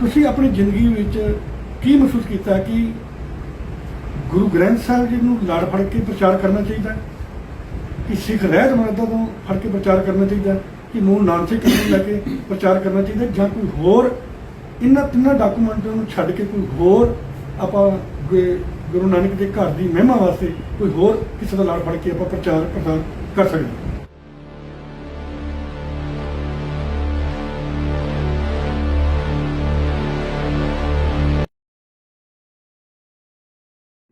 ਤੁਸੀਂ ਆਪਣੀ ਜ਼ਿੰਦਗੀ ਵਿੱਚ ਕੀ ਮਹਿਸੂਸ ਕੀਤਾ ਕਿ ਗੁਰੂ ਗ੍ਰੰਥ ਸਾਹਿਬ ਜੀ ਨੂੰ ਲੜ ਫੜ ਕੇ ਪ੍ਰਚਾਰ ਕਰਨਾ ਚਾਹੀਦਾ ਹੈ, ਕਿ ਸਿੱਖ ਰਹਿਤ ਮਰਦਾਂ ਤੋਂ ਫੜ ਕੇ ਪ੍ਰਚਾਰ ਕਰਨਾ ਚਾਹੀਦਾ, ਕਿ ਮੂਲ ਨਾਨਕ ਨੂੰ ਲੈ ਕੇ ਪ੍ਰਚਾਰ ਕਰਨਾ ਚਾਹੀਦਾ, ਜਾਂ ਕੋਈ ਹੋਰ ਇਹਨਾਂ ਤਿੰਨਾਂ ਡਾਕੂਮੈਂਟਾਂ ਨੂੰ ਛੱਡ ਕੇ ਕੋਈ ਹੋਰ ਆਪਾਂ ਗੁਰੂ ਨਾਨਕ ਦੇ ਘਰ ਦੀ ਮਹਿਮਾ ਵਾਸਤੇ ਕੋਈ ਹੋਰ ਕਿਸੇ ਦਾ ਲੜ ਫੜ ਕੇ ਆਪਾਂ ਪ੍ਰਚਾਰ ਪ੍ਰਸਾਰ ਕਰ ਸਕਦੇ ਹਾਂ।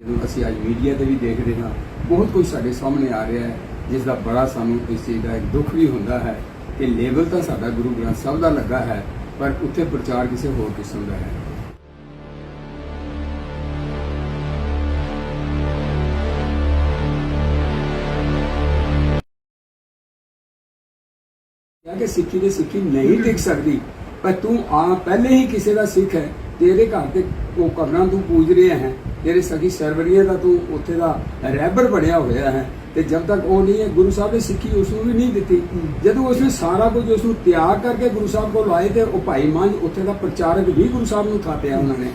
ਜਦੋਂ ਅਸੀਂ ਅੱਜ ਮੀਡੀਆ ਤੇ ਵੀ ਦੇਖ ਰਹੇ ਹਾਂ, ਬਹੁਤ ਕੁਝ ਸਾਡੇ ਸਾਹਮਣੇ ਆ ਰਿਹਾ ਹੈ, ਜਿਸ ਦਾ ਬੜਾ ਸਾਨੂੰ ਇਸ ਚੀਜ਼ ਦਾ ਇੱਕ ਦੁੱਖ ਵੀ ਹੁੰਦਾ ਹੈ ਕਿ ਲੇਬਲ ਤਾਂ ਸਾਡਾ ਗੁਰੂ ਗ੍ਰੰਥ ਸਾਹਿਬ ਦਾ ਲੱਗਾ ਹੈ, ਪਰ ਉੱਥੇ ਪ੍ਰਚਾਰ ਕਿਸੇ ਹੋਰ ਕਿਸਮ ਦਾ ਹੈ। ਕਿ ਸਿੱਖੀ ਦੇ ਸਿੱਖੀ ਨਹੀਂ ਟਿਕ ਸਕਦੀ, ਪਰ ਤੂੰ ਪਹਿਲੇ ਹੀ ਕਿਸੇ ਦਾ ਸਿੱਖ ਹੈ, ਤੇਰੇ ਘਰ ਤੇ ਉਹ ਕਬਰਾਂ ਤੂੰ ਪੂਜ ਰਿਹਾ ਹੈ, ਤੇਰੇ ਸਗੀ ਸਰਵਰੀਏ ਦਾ ਤੂੰ ਉੱਥੇ ਦਾ ਰਹਿਬਰ ਬਣਿਆ ਹੋਇਆ ਹੈ, ਤੇ ਜਦ ਤੱਕ ਉਹ ਨਹੀਂ ਹੈ, ਗੁਰੂ ਸਾਹਿਬ ਨੇ ਸਿੱਖੀ ਉਸ ਨੂੰ ਵੀ ਨਹੀਂ ਦਿੱਤੀ। ਜਦੋਂ ਉਸਨੇ ਸਾਰਾ ਕੁਝ ਉਸ ਨੂੰ ਤਿਆਗ ਕਰਕੇ ਗੁਰੂ ਸਾਹਿਬ ਕੋਲ ਆਏ, ਤੇ ਉਹ ਭਾਈ ਮਾਂਝ ਉੱਥੇ ਦਾ ਪ੍ਰਚਾਰਕ ਵੀ ਗੁਰੂ ਸਾਹਿਬ ਨੂੰ ਥਾਪਿਆ ਉਹਨਾਂ ਨੇ।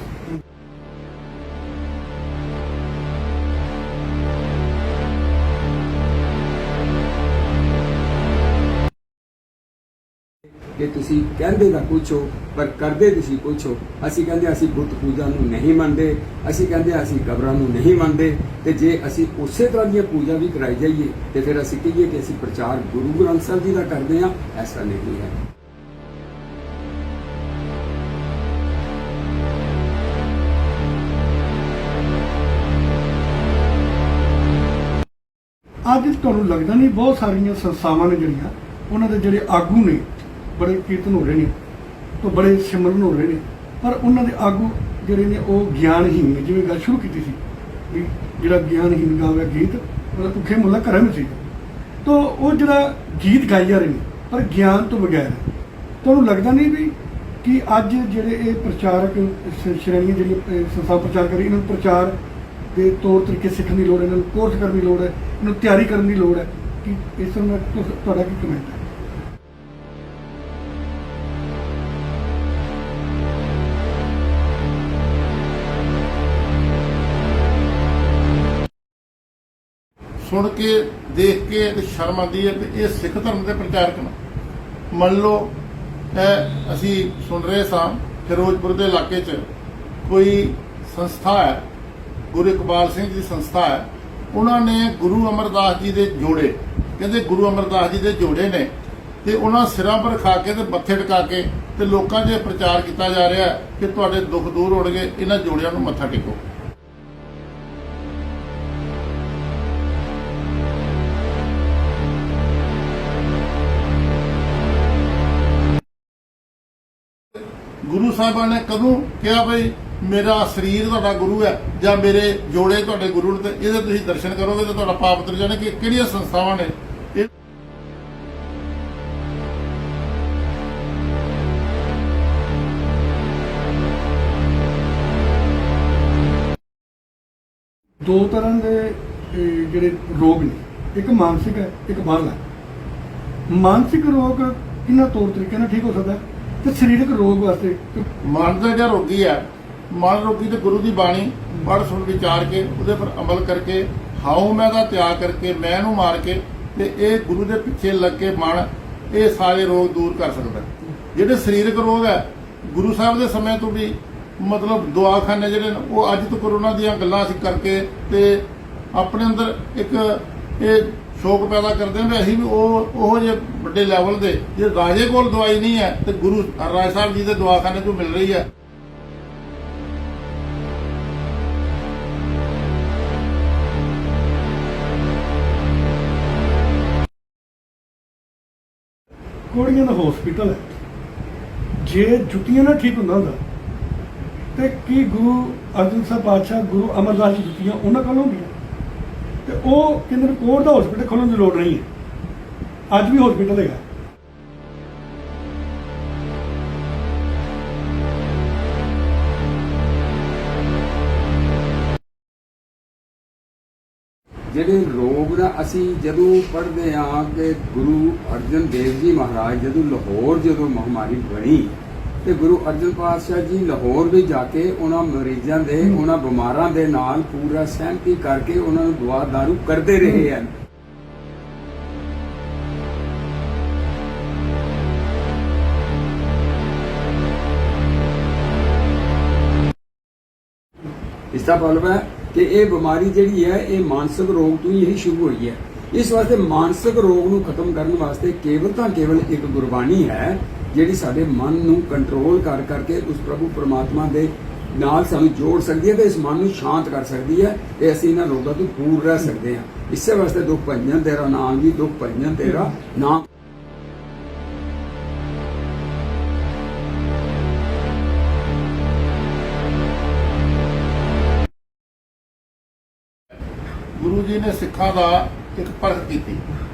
ਕਿ ਤੁਸੀਂ ਕਹਿੰਦੇ ਤਾਂ ਕੁਛ ਹੋ, ਪਰ ਕਰਦੇ ਤੁਸੀਂ ਕੁਛ ਹੋ। ਅਸੀਂ ਕਹਿੰਦੇ ਅਸੀਂ ਬੁੱਤ ਪੂਜਾ ਨੂੰ ਨਹੀਂ ਮੰਨਦੇ, ਅਸੀਂ ਕਹਿੰਦੇ ਅਸੀਂ ਕਬਰਾਂ ਨੂੰ ਨਹੀਂ ਮੰਨਦੇ, ਤੇ ਜੇ ਅਸੀਂ ਉਸੇ ਤਰ੍ਹਾਂ ਦੀਆਂ ਪੂਜਾ ਵੀ ਕਰਾਈ ਜਾਈਏ ਤੇ ਫਿਰ ਅਸੀਂ ਕਹੀਏ ਕਿ ਅਸੀਂ ਪ੍ਰਚਾਰ ਗੁਰੂ ਗ੍ਰੰਥ ਸਾਹਿਬ ਜੀ ਦਾ ਕਰਦੇ ਹਾਂ, ਐਸਾ ਨਹੀਂ ਹੈ। ਅੱਜ ਤੁਹਾਨੂੰ ਲੱਗਦਾ ਨਹੀਂ ਬਹੁਤ ਸਾਰੀਆਂ ਸੰਸਥਾਵਾਂ ਨੇ ਜਿਹੜੀਆਂ ਉਹਨਾਂ ਦੇ ਜਿਹੜੇ ਆਗੂ ਨੇ, ਬੜੇ ਕੀਰਤਨ ਹੋ ਰਹੇ ਨੇ, ਤੋਂ ਬੜੇ ਸਿਮਰਨ ਹੋ ਰਹੇ ਨੇ, ਪਰ ਉਹਨਾਂ ਦੇ ਆਗੂ ਜਿਹੜੇ ਨੇ ਉਹ ਗਿਆਨਹੀਨ ਨੇ। ਜਿਵੇਂ ਗੱਲ ਸ਼ੁਰੂ ਕੀਤੀ ਸੀ ਵੀ ਜਿਹੜਾ ਗਿਆਨਹੀਨ ਗਾਵੇ ਗੀਤ ਉਹਦਾ ਭੁੱਖੇ ਮੁੱਲਾ ਘਰਾਂ ਵਿੱਚ ਸੀ, ਤਾਂ ਉਹ ਜਿਹੜਾ ਗੀਤ ਗਾਈ ਜਾ ਰਹੇ ਨੇ ਪਰ ਗਿਆਨ ਤੋਂ ਬਗੈਰ। ਤੁਹਾਨੂੰ ਲੱਗਦਾ ਨਹੀਂ ਵੀ ਕਿ ਅੱਜ ਜਿਹੜੇ ਇਹ ਪ੍ਰਚਾਰਕ ਸ਼੍ਰੇਣੀਆਂ ਜਿਹੜੀਆਂ ਸੰਸਥਾ ਪ੍ਰਚਾਰ ਕਰੀ, ਇਹਨਾਂ ਨੂੰ ਪ੍ਰਚਾਰ ਦੇ ਤੌਰ ਤਰੀਕੇ ਸਿੱਖਣ ਦੀ ਲੋੜ ਹੈ, ਇਹਨਾਂ ਨੂੰ ਕੋਰਸ ਕਰਨ ਦੀ ਲੋੜ ਹੈ, ਇਹਨਾਂ ਨੂੰ ਤਿਆਰੀ ਕਰਨ ਦੀ ਲੋੜ ਹੈ, ਕਿ ਇਸ ਤਰ੍ਹਾਂ ਤੁਹਾਡਾ ਕੀ ਕਮੈਂਟ ਹੈ? सुन के देख के शर्म आती है कि ये सिख धर्म के प्रचारक ने। मान लो असी सुन रहे सां फिरोजपुर के इलाके च कोई संस्था है, गुरु इकबाल सिंह जी संस्था है, उन्होंने गुरु अमरदास जी के जोड़े, कहते गुरु अमरदास जी के जोड़े ने, ते उन्होंने सिरां पर खा के ते मत्थे टिका के ते लोकां 'च प्रचार किया जा रहा है कि तुहाडे दुख दूर होणगे, इन्हां जोड़ियां नूं मत्था टेको। गुरु साहबा ने कदों कहा भाई मेरा शरीर तुहाडा गुरु है या मेरे जोड़े तुहाडे गुरु ने, इहदे तुसीं दर्शन करोगे तो तुहाडा पाप उतर जाने। कि किहड़ियां संस्थावां ने दो तरह के ਜਿਹੜੇ ਰੋਗ ਨੇ, ਇੱਕ ਮਾਨਸਿਕ ਹੈ, ਇੱਕ ਬਾਹਰਲਾ। ਮਾਨਸਿਕ ਰੋਗ ਕਿੰਨਾ ਤੌਰ ਤਰੀਕੇ ਨਾਲ ਠੀਕ ਹੋ ਸਕਦਾ ਹੈ, ਤੇ ਸਰੀਰਕ ਰੋਗ ਵਾਸਤੇ मन का जो रोगी है, मन रोगी तो गुरु की बाणी पढ़ सुन विचार के उहदे पर अमल करके हाउ मैं का त्याग करके मैं नूं मार के ते ये गुरु के पिछे लग के मन ये सारे रोग दूर कर सकता है। जिहड़े सरीरक रोग है, गुरु साहब के समय तो भी मतलब दवाखाने जिहड़े वो अज तक उन्हां दीयां गल्लां असीं करके ते अपने अंदर एक ये शौक पैदा करते हैं। असीं भी वो जे बड़े लैवल के जे राजे कोल दवाई नहीं है तो गुरु राज साहब जी के दवाखाने को मिल रही है। ਕੋੜੀਆਂ ਦਾ ਹਸਪੀਟਲ ਹੈ, ਜੇ ਜੁੱਤੀਆਂ ਨਾ ਠੀਕ ਹੁੰਦਾ ਤੇ ਕੀ ਗੁਰੂ ਅਰਜਨ ਸਾਹਿਬ ਪਾਤਸ਼ਾਹ ਗੁਰੂ ਅਮਰਦਾਸ ਜੀ ਜੁੱਤੀਆਂ ਉਹਨਾਂ ਕੋਲ ਹੁੰਦੀਆਂ, ਤੇ ਉਹ ਕਹਿੰਦੇ ਕੋਟ ਦਾ ਹਸਪੀਟਲ ਖੋਲ੍ਹਣ ਦੀ ਲੋੜ ਨਹੀਂ ਹੈ। ਅੱਜ ਵੀ ਹਸਪੀਟਲ ਹੈਗਾ। ਜਿਹੜੇ ਰੋਗ ਦਾ ਅਸੀਂ ਜਦੋਂ ਪੜ੍ਹਦੇ ਹਾਂ ਕਿ ਗੁਰੂ ਅਰਜਨ ਦੇਵ ਜੀ ਮਹਾਰਾਜ ਜਦੋਂ ਲਾਹੌਰ ਜਦੋਂ ਮਹਾਮਾਰੀ ਬਣੀ ਤੇ ਗੁਰੂ ਅਰਜਨ ਪਾਤਸ਼ਾਹ ਜੀ ਲਾਹੌਰ ਵੀ ਜਾ ਕੇ ਉਹਨਾਂ ਮਰੀਜ਼ਾਂ ਦੇ ਉਹਨਾਂ ਬਿਮਾਰਾਂ ਦੇ ਨਾਲ ਪੂਰਾ ਸਹਿਮਤੀ ਕਰਕੇ ਉਹਨਾਂ ਨੂੰ ਦੁਆ ਦਾਰੂ ਕਰਦੇ ਰਹੇ ਹਨ। ਇਸ ਦਾ ਮਤਲਬ ਹੈ ਕਿ ਇਹ ਬਿਮਾਰੀ ਜਿਹੜੀ ਹੈ ਇਹ ਮਾਨਸਿਕ ਰੋਗ ਤੋਂ ਹੀ ਸ਼ੁਰੂ ਹੋਈ ਹੈ। ਇਸ ਵਾਸਤੇ ਮਾਨਸਿਕ ਰੋਗ ਨੂੰ ਖਤਮ ਕਰਨ ਵਾਸਤੇ ਕੇਵਲ ਤਾਂ ਕੇਵਲ ਇੱਕ ਗੁਰਬਾਣੀ ਹੈ ਜਿਹੜੀ ਸਾਡੇ ਮਨ ਨੂੰ ਕੰਟਰੋਲ ਕਰ ਕਰਕੇ ਉਸ ਪ੍ਰਭੂ ਪਰਮਾਤਮਾ ਦੇ ਨਾਲ ਸਾਨੂੰ ਜੋੜ ਸਕਦੀ ਹੈ ਤੇ ਇਸ ਮਨ ਨੂੰ ਸ਼ਾਂਤ ਕਰ ਸਕਦੀ ਹੈ ਤੇ ਅਸੀਂ ਇਹਨਾਂ ਰੋਗਾਂ ਤੋਂ ਦੂਰ ਰਹਿ ਸਕਦੇ ਹਾਂ। ਇਸੇ ਵਾਸਤੇ ਦੁੱਖ ਭੰਜਨ ਤੇਰਾ ਨਾਮ ਜੀ, ਦੁੱਖ ਭੰਜਨ ਤੇਰਾ ਨਾਮ। ਗੁਰੂ ਜੀ ਨੇ ਸਿੱਖਾਂ ਦਾ ਇੱਕ ਪਰਖ ਕੀਤੀ।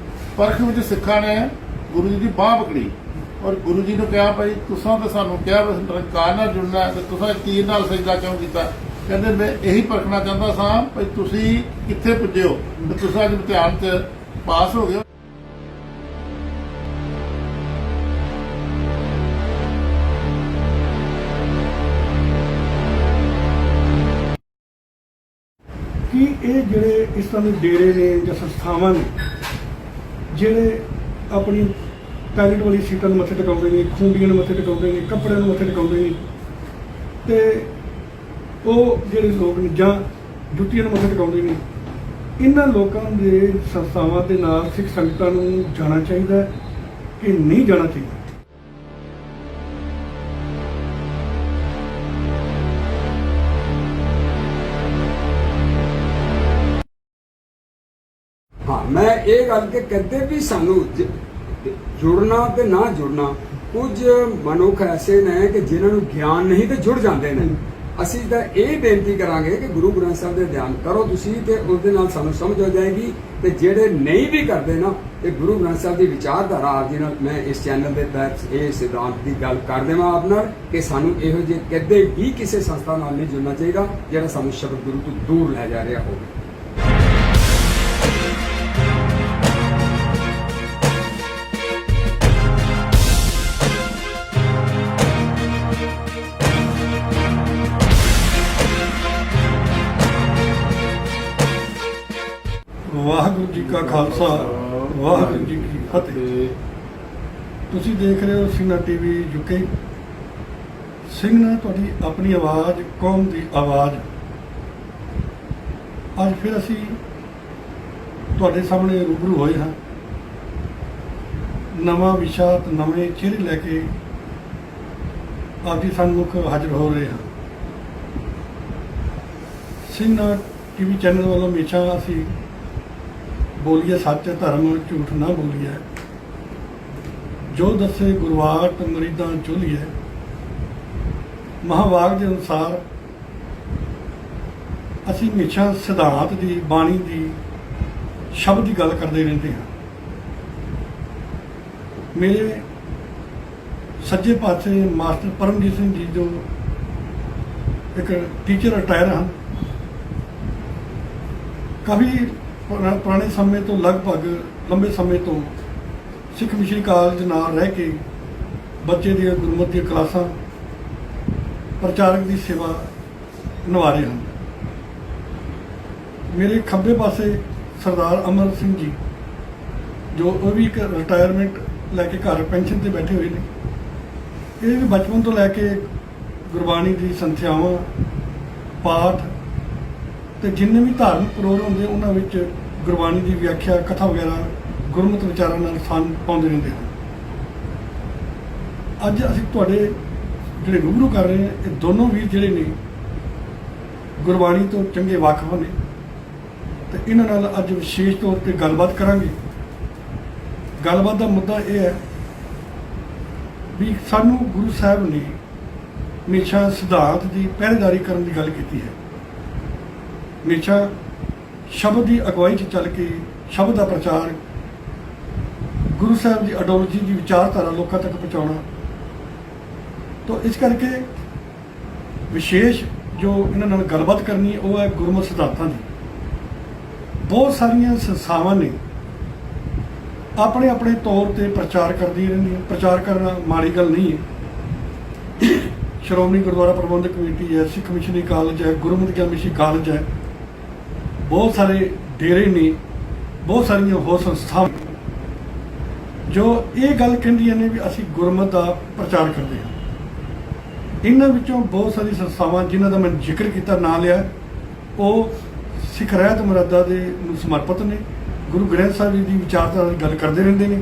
ਪਰਖ ਵਿੱਚ ਸਿੱਖਾਂ ਨੇ ਗੁਰੂ ਜੀ ਦੀ ਬਾਂਹ ਪਕੜੀ ਔਰ ਗੁਰੂ ਜੀ ਨੂੰ ਕਿਹਾ ਭਾਈ ਤੁਸਾਂ ਤਾਂ ਸਾਨੂੰ ਕਿਹਾ ਵੀ ਨਿਰੰਕਾਰ ਨਾਲ ਜੁੜਨਾ ਹੈ ਤੇ ਤੁਸਾਂ ਤੀਰ ਨਾਲ ਸਜਦਾ ਕਿਉਂ ਕੀਤਾ? ਕਹਿੰਦੇ ਮੈਂ ਇਹੀ ਪਰਖਣਾ ਚਾਹੁੰਦਾ ਸਾਂ ਭਾਈ ਤੁਸੀਂ ਕਿੱਥੇ ਪੁੱਜੇ ਹੋ ਤੇ ਤੁਸੀਂ ਅੱਜ ਇਮਤਿਹਾਨ 'ਚ ਪਾਸ ਹੋ ਗਏ ਹੋ। ਕਿ ਇਹ ਜਿਹੜੇ ਇਸ ਤਰ੍ਹਾਂ ਦੇ ਡੇਰੇ ਨੇ ਜਾਂ ਸੰਸਥਾਵਾਂ ਨੇ ਜਿਹੜੇ ਆਪਣੀ ਟਾਇਲਟ ਵਾਲੀ ਸੀਟਾਂ ਨੂੰ ਮੱਥੇ ਟਿਕਾਉਂਦੇ ਨੇ, ਖੂੰਡੀਆਂ ਨੂੰ ਮੱਥੇ ਟਿਕਾਉਂਦੇ ਨੇ, ਕੱਪੜਿਆਂ ਨੂੰ ਮੱਥੇ ਟਿਕਾਉਂਦੇ ਨੇ ਤੇ ਉਹ ਜਿਹੜੇ ਲੋਕ ਨੇ ਜਾਂ ਜੁੱਤੀਆਂ ਨੂੰ ਮੱਥੇ ਟਿਕਾਉਂਦੇ ਨੇ, ਇਹਨਾਂ ਲੋਕਾਂ ਦੇ ਸੰਸਥਾਵਾਂ ਦੇ ਨਾਲ ਸਿੱਖ ਸੰਗਤਾਂ ਨੂੰ ਜਾਣਾ ਚਾਹੀਦਾ ਕਿ ਨਹੀਂ ਜਾਣਾ ਚਾਹੀਦਾ? ਹਾਂ, ਮੈਂ ਇਹ ਗੱਲ ਕਿ ਕਦੇ ਵੀ ਸਾਨੂੰ ਜੁੜਨਾ ਤੇ ਨਾ ਜੁੜਨਾ, ਕੁਝ ਮਨੁੱਖ ਐਸੇ ਨੇ ਕਿ ਜਿਨ੍ਹਾਂ ਨੂੰ ਗਿਆਨ ਨਹੀਂ ਤੇ ਜੁੜ ਜਾਂਦੇ ਨੇ। ਅਸੀਂ ਤਾਂ ਇਹ ਬੇਨਤੀ ਕਰਾਂਗੇ ਕਿ ਗੁਰੂ ਗ੍ਰੰਥ ਸਾਹਿਬ ਦੇ ਧਿਆਨ ਕਰੋ ਤੁਸੀਂ ਤੇ ਉਸ ਦੇ ਨਾਲ ਸਾਨੂੰ ਸਮਝ ਆ ਜਾਏਗੀ। ਤੇ ਜਿਹੜੇ ਨਹੀਂ ਵੀ ਕਰਦੇ ਨਾ ਤੇ ਗੁਰੂ ਗ੍ਰੰਥ ਸਾਹਿਬ ਦੀ ਵਿਚਾਰਧਾਰਾ ਆਪ ਜੀ ਨਾਲ ਮੈਂ ਇਸ ਚੈਨਲ ਦੇ ਤਹਿਤ ਇਹ ਸਿਧਾਂਤ ਦੀ ਗੱਲ ਕਰ ਦੇਵਾਂ ਆਪ ਨਾਲ ਕਿ ਸਾਨੂੰ ਇਹੋ ਜਿਹੇ ਕਦੇ ਵੀ ਕਿਸੇ ਸੰਸਥਾ ਨਾਲ ਨਹੀਂ ਜੁੜਨਾ ਚਾਹੀਦਾ ਜਿਹੜਾ ਸਾਨੂੰ ਸ਼ਬਦ ਗੁਰੂ ਤੋਂ ਦੂਰ ਲੈ ਜਾ ਰਿਹਾ ਹੋਵੇ। ਵਾਹਿਗੁਰੂ ਜੀ ਕਾ ਖਾਲਸਾ, ਵਾਹਿਗੁਰੂ ਜੀ ਕੀ ਫਤਿਹ। ਤੁਸੀਂ ਦੇਖ ਰਹੇ ਹੋ ਸਿੰਘਨਾ ਟੀਵੀ UK। ਸਿੰਘਨਾ ਤੁਹਾਡੀ ਆਪਣੀ ਆਵਾਜ਼, ਕੌਮ ਦੀ ਆਵਾਜ਼। ਅੱਜ ਫਿਰ ਅਸੀਂ ਤੁਹਾਡੇ ਸਾਹਮਣੇ ਰੂਬਰੂ ਹੋਏ ਹਾਂ। ਨਵਾਂ ਵਿਸ਼ਾ ਤੇ ਨਵੇਂ ਚਿਹਰੇ ਲੈ ਕੇ ਆਪ ਜੀ ਸਨਮੁਖ ਹਾਜ਼ਰ ਹੋ ਰਹੇ ਹਾਂ। ਸਿੰਘਨਾ ਟੀਵੀ ਚੈਨਲ ਵੱਲੋਂ ਹਮੇਸ਼ਾ ਅਸੀਂ ਬੋਲੀਏ ਸੱਚ, ਧਰਮ ਝੂਠ ਨਾ ਬੋਲੀਏ, ਜੋ ਦੱਸੇ ਗੁਰਵਾਟ ਮਰੀਦਾਂ ਚੋਲੀਏ। ਮਹਾਵਾਕ ਦੇ ਅਨੁਸਾਰ ਅਸੀਂ ਹਮੇਸ਼ਾ ਸਿਧਾਂਤ ਦੀ, ਬਾਣੀ ਦੀ, ਸ਼ਬਦ ਦੀ ਗੱਲ ਕਰਦੇ ਰਹਿੰਦੇ ਹਾਂ। ਮੇਰੇ ਸੱਜੇ ਪਾਸੇ ਮਾਸਟਰ ਪਰਮਜੀਤ ਸਿੰਘ ਜੀ ਜੋ ਇੱਕ ਟੀਚਰ ਰਿਟਾਇਰ ਹਨ। ਕਾਫੀ ਪੁਰਾਣੇ ਸਮੇਂ ਤੋਂ, ਲਗਭਗ ਲੰਬੇ ਸਮੇਂ ਤੋਂ ਸਿੱਖ ਮਿਸ਼ਨਰੀ ਕਾਲਜ ਨਾਲ ਰਹਿ ਕੇ ਬੱਚੇ ਦੀਆਂ ਗੁਰਮਤਿ ਦੀਆਂ ਕਲਾਸਾਂ, ਪ੍ਰਚਾਰਕ ਦੀ ਸੇਵਾ ਨਿਭਾ ਰਹੇ ਹਨ। ਮੇਰੇ ਖੱਬੇ ਪਾਸੇ ਸਰਦਾਰ ਅਮਰ ਸਿੰਘ ਜੀ ਜੋ ਉਹ ਵੀ ਇੱਕ ਰਿਟਾਇਰਮੈਂਟ ਲੈ ਕੇ ਘਰ ਪੈਨਸ਼ਨ ਤੇ ਬੈਠੇ ਹੋਏ ਨੇ। ਇਹ ਵੀ ਬਚਪਨ ਤੋਂ ਲੈ ਕੇ ਗੁਰਬਾਣੀ ਦੀ ਸੰਥਿਆਵਾਂ, ਪਾਠ ਤੇ ਜਿੰਨੇ ਵੀ ਧਾਰਮਿਕ ਪ੍ਰੋਗਰਾਮ ਹੁੰਦੇ ਉਹਨਾਂ ਵਿੱਚ ਗੁਰਬਾਣੀ ਦੀ ਵਿਆਖਿਆ, ਕਥਾ ਵਗੈਰਾ ਗੁਰਮਤਿ ਵਿਚਾਰਾਂ ਨਾਲ ਸਥਾਨ ਪਾਉਂਦੇ ਰਹਿੰਦੇ ਹਨ। ਅੱਜ ਅਸੀਂ ਤੁਹਾਡੇ ਜਿਹੜੇ ਰੂਬਰੂ ਕਰ ਰਹੇ ਹਾਂ, ਇਹ ਦੋਨੋਂ ਵੀਰ ਜਿਹੜੇ ਨੇ ਗੁਰਬਾਣੀ ਤੋਂ ਚੰਗੇ ਵਾਕਿਫ ਨੇ ਤੇ ਇਹਨਾਂ ਨਾਲ ਅੱਜ ਵਿਸ਼ੇਸ਼ ਤੌਰ ਤੇ ਗੱਲਬਾਤ ਕਰਾਂਗੇ। ਗੱਲਬਾਤ ਦਾ ਮੁੱਦਾ ਇਹ ਹੈ ਵੀ ਸਾਨੂੰ ਗੁਰੂ ਸਾਹਿਬ ਨੇ ਹਮੇਸ਼ਾ ਸਿਧਾਂਤ ਦੀ ਪਹਿਰੇਦਾਰੀ ਕਰਨ ਦੀ ਗੱਲ ਕੀਤੀ ਹੈ। ਹਮੇਸ਼ਾ ਸ਼ਬਦ ਦੀ ਅਗਵਾਈ 'ਚ ਚੱਲ ਕੇ ਸ਼ਬਦ ਦਾ ਪ੍ਰਚਾਰ, ਗੁਰੂ ਸਾਹਿਬ ਦੀ ਆਈਡੀਓਲੋਜੀ ਦੀ ਵਿਚਾਰਧਾਰਾ ਲੋਕਾਂ ਤੱਕ ਪਹੁੰਚਾਉਣਾ। ਤਾਂ ਇਸ ਕਰਕੇ ਵਿਸ਼ੇਸ਼ ਜੋ ਇਹਨਾਂ ਨਾਲ ਗੱਲਬਾਤ ਕਰਨੀ ਹੈ ਉਹ ਹੈ ਗੁਰਮਤਿ ਸਿਧਾਂਤਾਂ ਦੀ। ਬਹੁਤ ਸਾਰੀਆਂ ਸੰਸਥਾਵਾਂ ਨੇ ਆਪਣੇ ਆਪਣੇ ਤੌਰ ਤੇ ਪ੍ਰਚਾਰ ਕਰਦੀਆਂ ਰਹਿੰਦੀਆਂ। ਪ੍ਰਚਾਰ ਕਰਨਾ ਮਾੜੀ ਗੱਲ ਨਹੀਂ ਹੈ, ਸ਼੍ਰੋਮਣੀ ਗੁਰਦੁਆਰਾ ਪ੍ਰਬੰਧਕ ਕਮੇਟੀ ਹੈ, ਸਿੱਖ ਮਿਸ਼ਨਰੀ ਕਾਲਜ ਹੈ, ਗੁਰਮਤਿ ਗਿਆਨ ਮਿਸ਼ਨ ਕਾਲਜ ਹੈ, ਬਹੁਤ ਸਾਰੇ ਡੇਰੇ ਨੇ, ਬਹੁਤ ਸਾਰੀਆਂ ਹੋਰ ਸੰਸਥਾਵਾਂ ਜੋ ਇਹ ਗੱਲ ਕਹਿੰਦੀਆਂ ਨੇ ਵੀ ਅਸੀਂ ਗੁਰਮਤਿ ਦਾ ਪ੍ਰਚਾਰ ਕਰਦੇ ਹਾਂ। ਇਹਨਾਂ ਵਿੱਚੋਂ ਬਹੁਤ ਸਾਰੀ ਸੰਸਥਾਵਾਂ ਜਿਨ੍ਹਾਂ ਦਾ ਮੈਂ ਜ਼ਿਕਰ ਕੀਤਾ, ਨਾਂ ਲਿਆ, ਉਹ ਸਿੱਖ ਰਹਿਤ ਮੁਰਾਦਾ ਦੇ ਨੂੰ ਸਮਰਪਿਤ ਨੇ, ਗੁਰੂ ਗ੍ਰੰਥ ਸਾਹਿਬ ਜੀ ਦੀ ਵਿਚਾਰਧਾਰਾ ਦੀ ਗੱਲ ਕਰਦੇ ਰਹਿੰਦੇ ਨੇ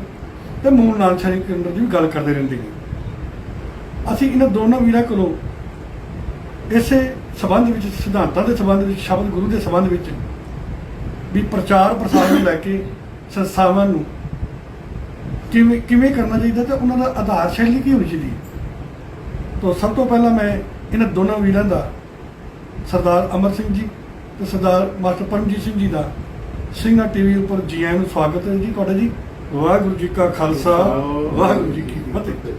ਤੇ ਮੂਲ ਨਾਨਕਸ਼ਾਹੀ ਕੇਂਦਰ ਦੀ ਵੀ ਗੱਲ ਕਰਦੇ ਰਹਿੰਦੇ ਨੇ। ਅਸੀਂ ਇਹਨਾਂ ਦੋਨਾਂ ਵੀਰਾਂ ਕੋਲੋਂ ਇਸੇ ਸਬੰਧ ਵਿੱਚ, ਸਿਧਾਂਤਾਂ ਦੇ ਸਬੰਧ ਵਿੱਚ, ਸ਼ਬਦ ਗੁਰੂ ਦੇ ਸਬੰਧ ਵਿੱਚ ਵੀ ਪ੍ਰਚਾਰ ਪ੍ਰਸਾਰ ਨੂੰ ਲੈ ਕੇ ਸੰਸਥਾਵਾਂ ਨੂੰ ਕਿਵੇਂ ਕਰਨਾ ਚਾਹੀਦਾ ਤੇ ਉਹਨਾਂ ਦਾ ਆਧਾਰ ਸ਼ੈਲੀ ਕੀ ਹੋਣੀ ਚਾਹੀਦੀ ਹੈ। ਤਾਂ ਸਭ ਤੋਂ ਪਹਿਲਾਂ ਮੈਂ ਇਹਨਾਂ ਦੋਨਾਂ ਵੀਰਾਂ ਦਾ, ਸਰਦਾਰ ਅਮਰ ਸਿੰਘ ਜੀ ਤੇ ਸਰਦਾਰ ਮਾਸਟਰ ਪਰਮਜੀਤ ਸਿੰਘ ਜੀ ਦਾ ਸਿੰਘਾਂ ਟੀਵੀ ਉੱਪਰ ਜੀ ਆਇਆਂ ਨੂੰ ਸਵਾਗਤ ਹੈ ਜੀ ਤੁਹਾਡਾ ਜੀ। ਵਾਹਿਗੁਰੂ ਜੀ ਕਾ ਖਾਲਸਾ, ਵਾਹਿਗੁਰੂ ਜੀ ਕੀ ਫਤਿਹ।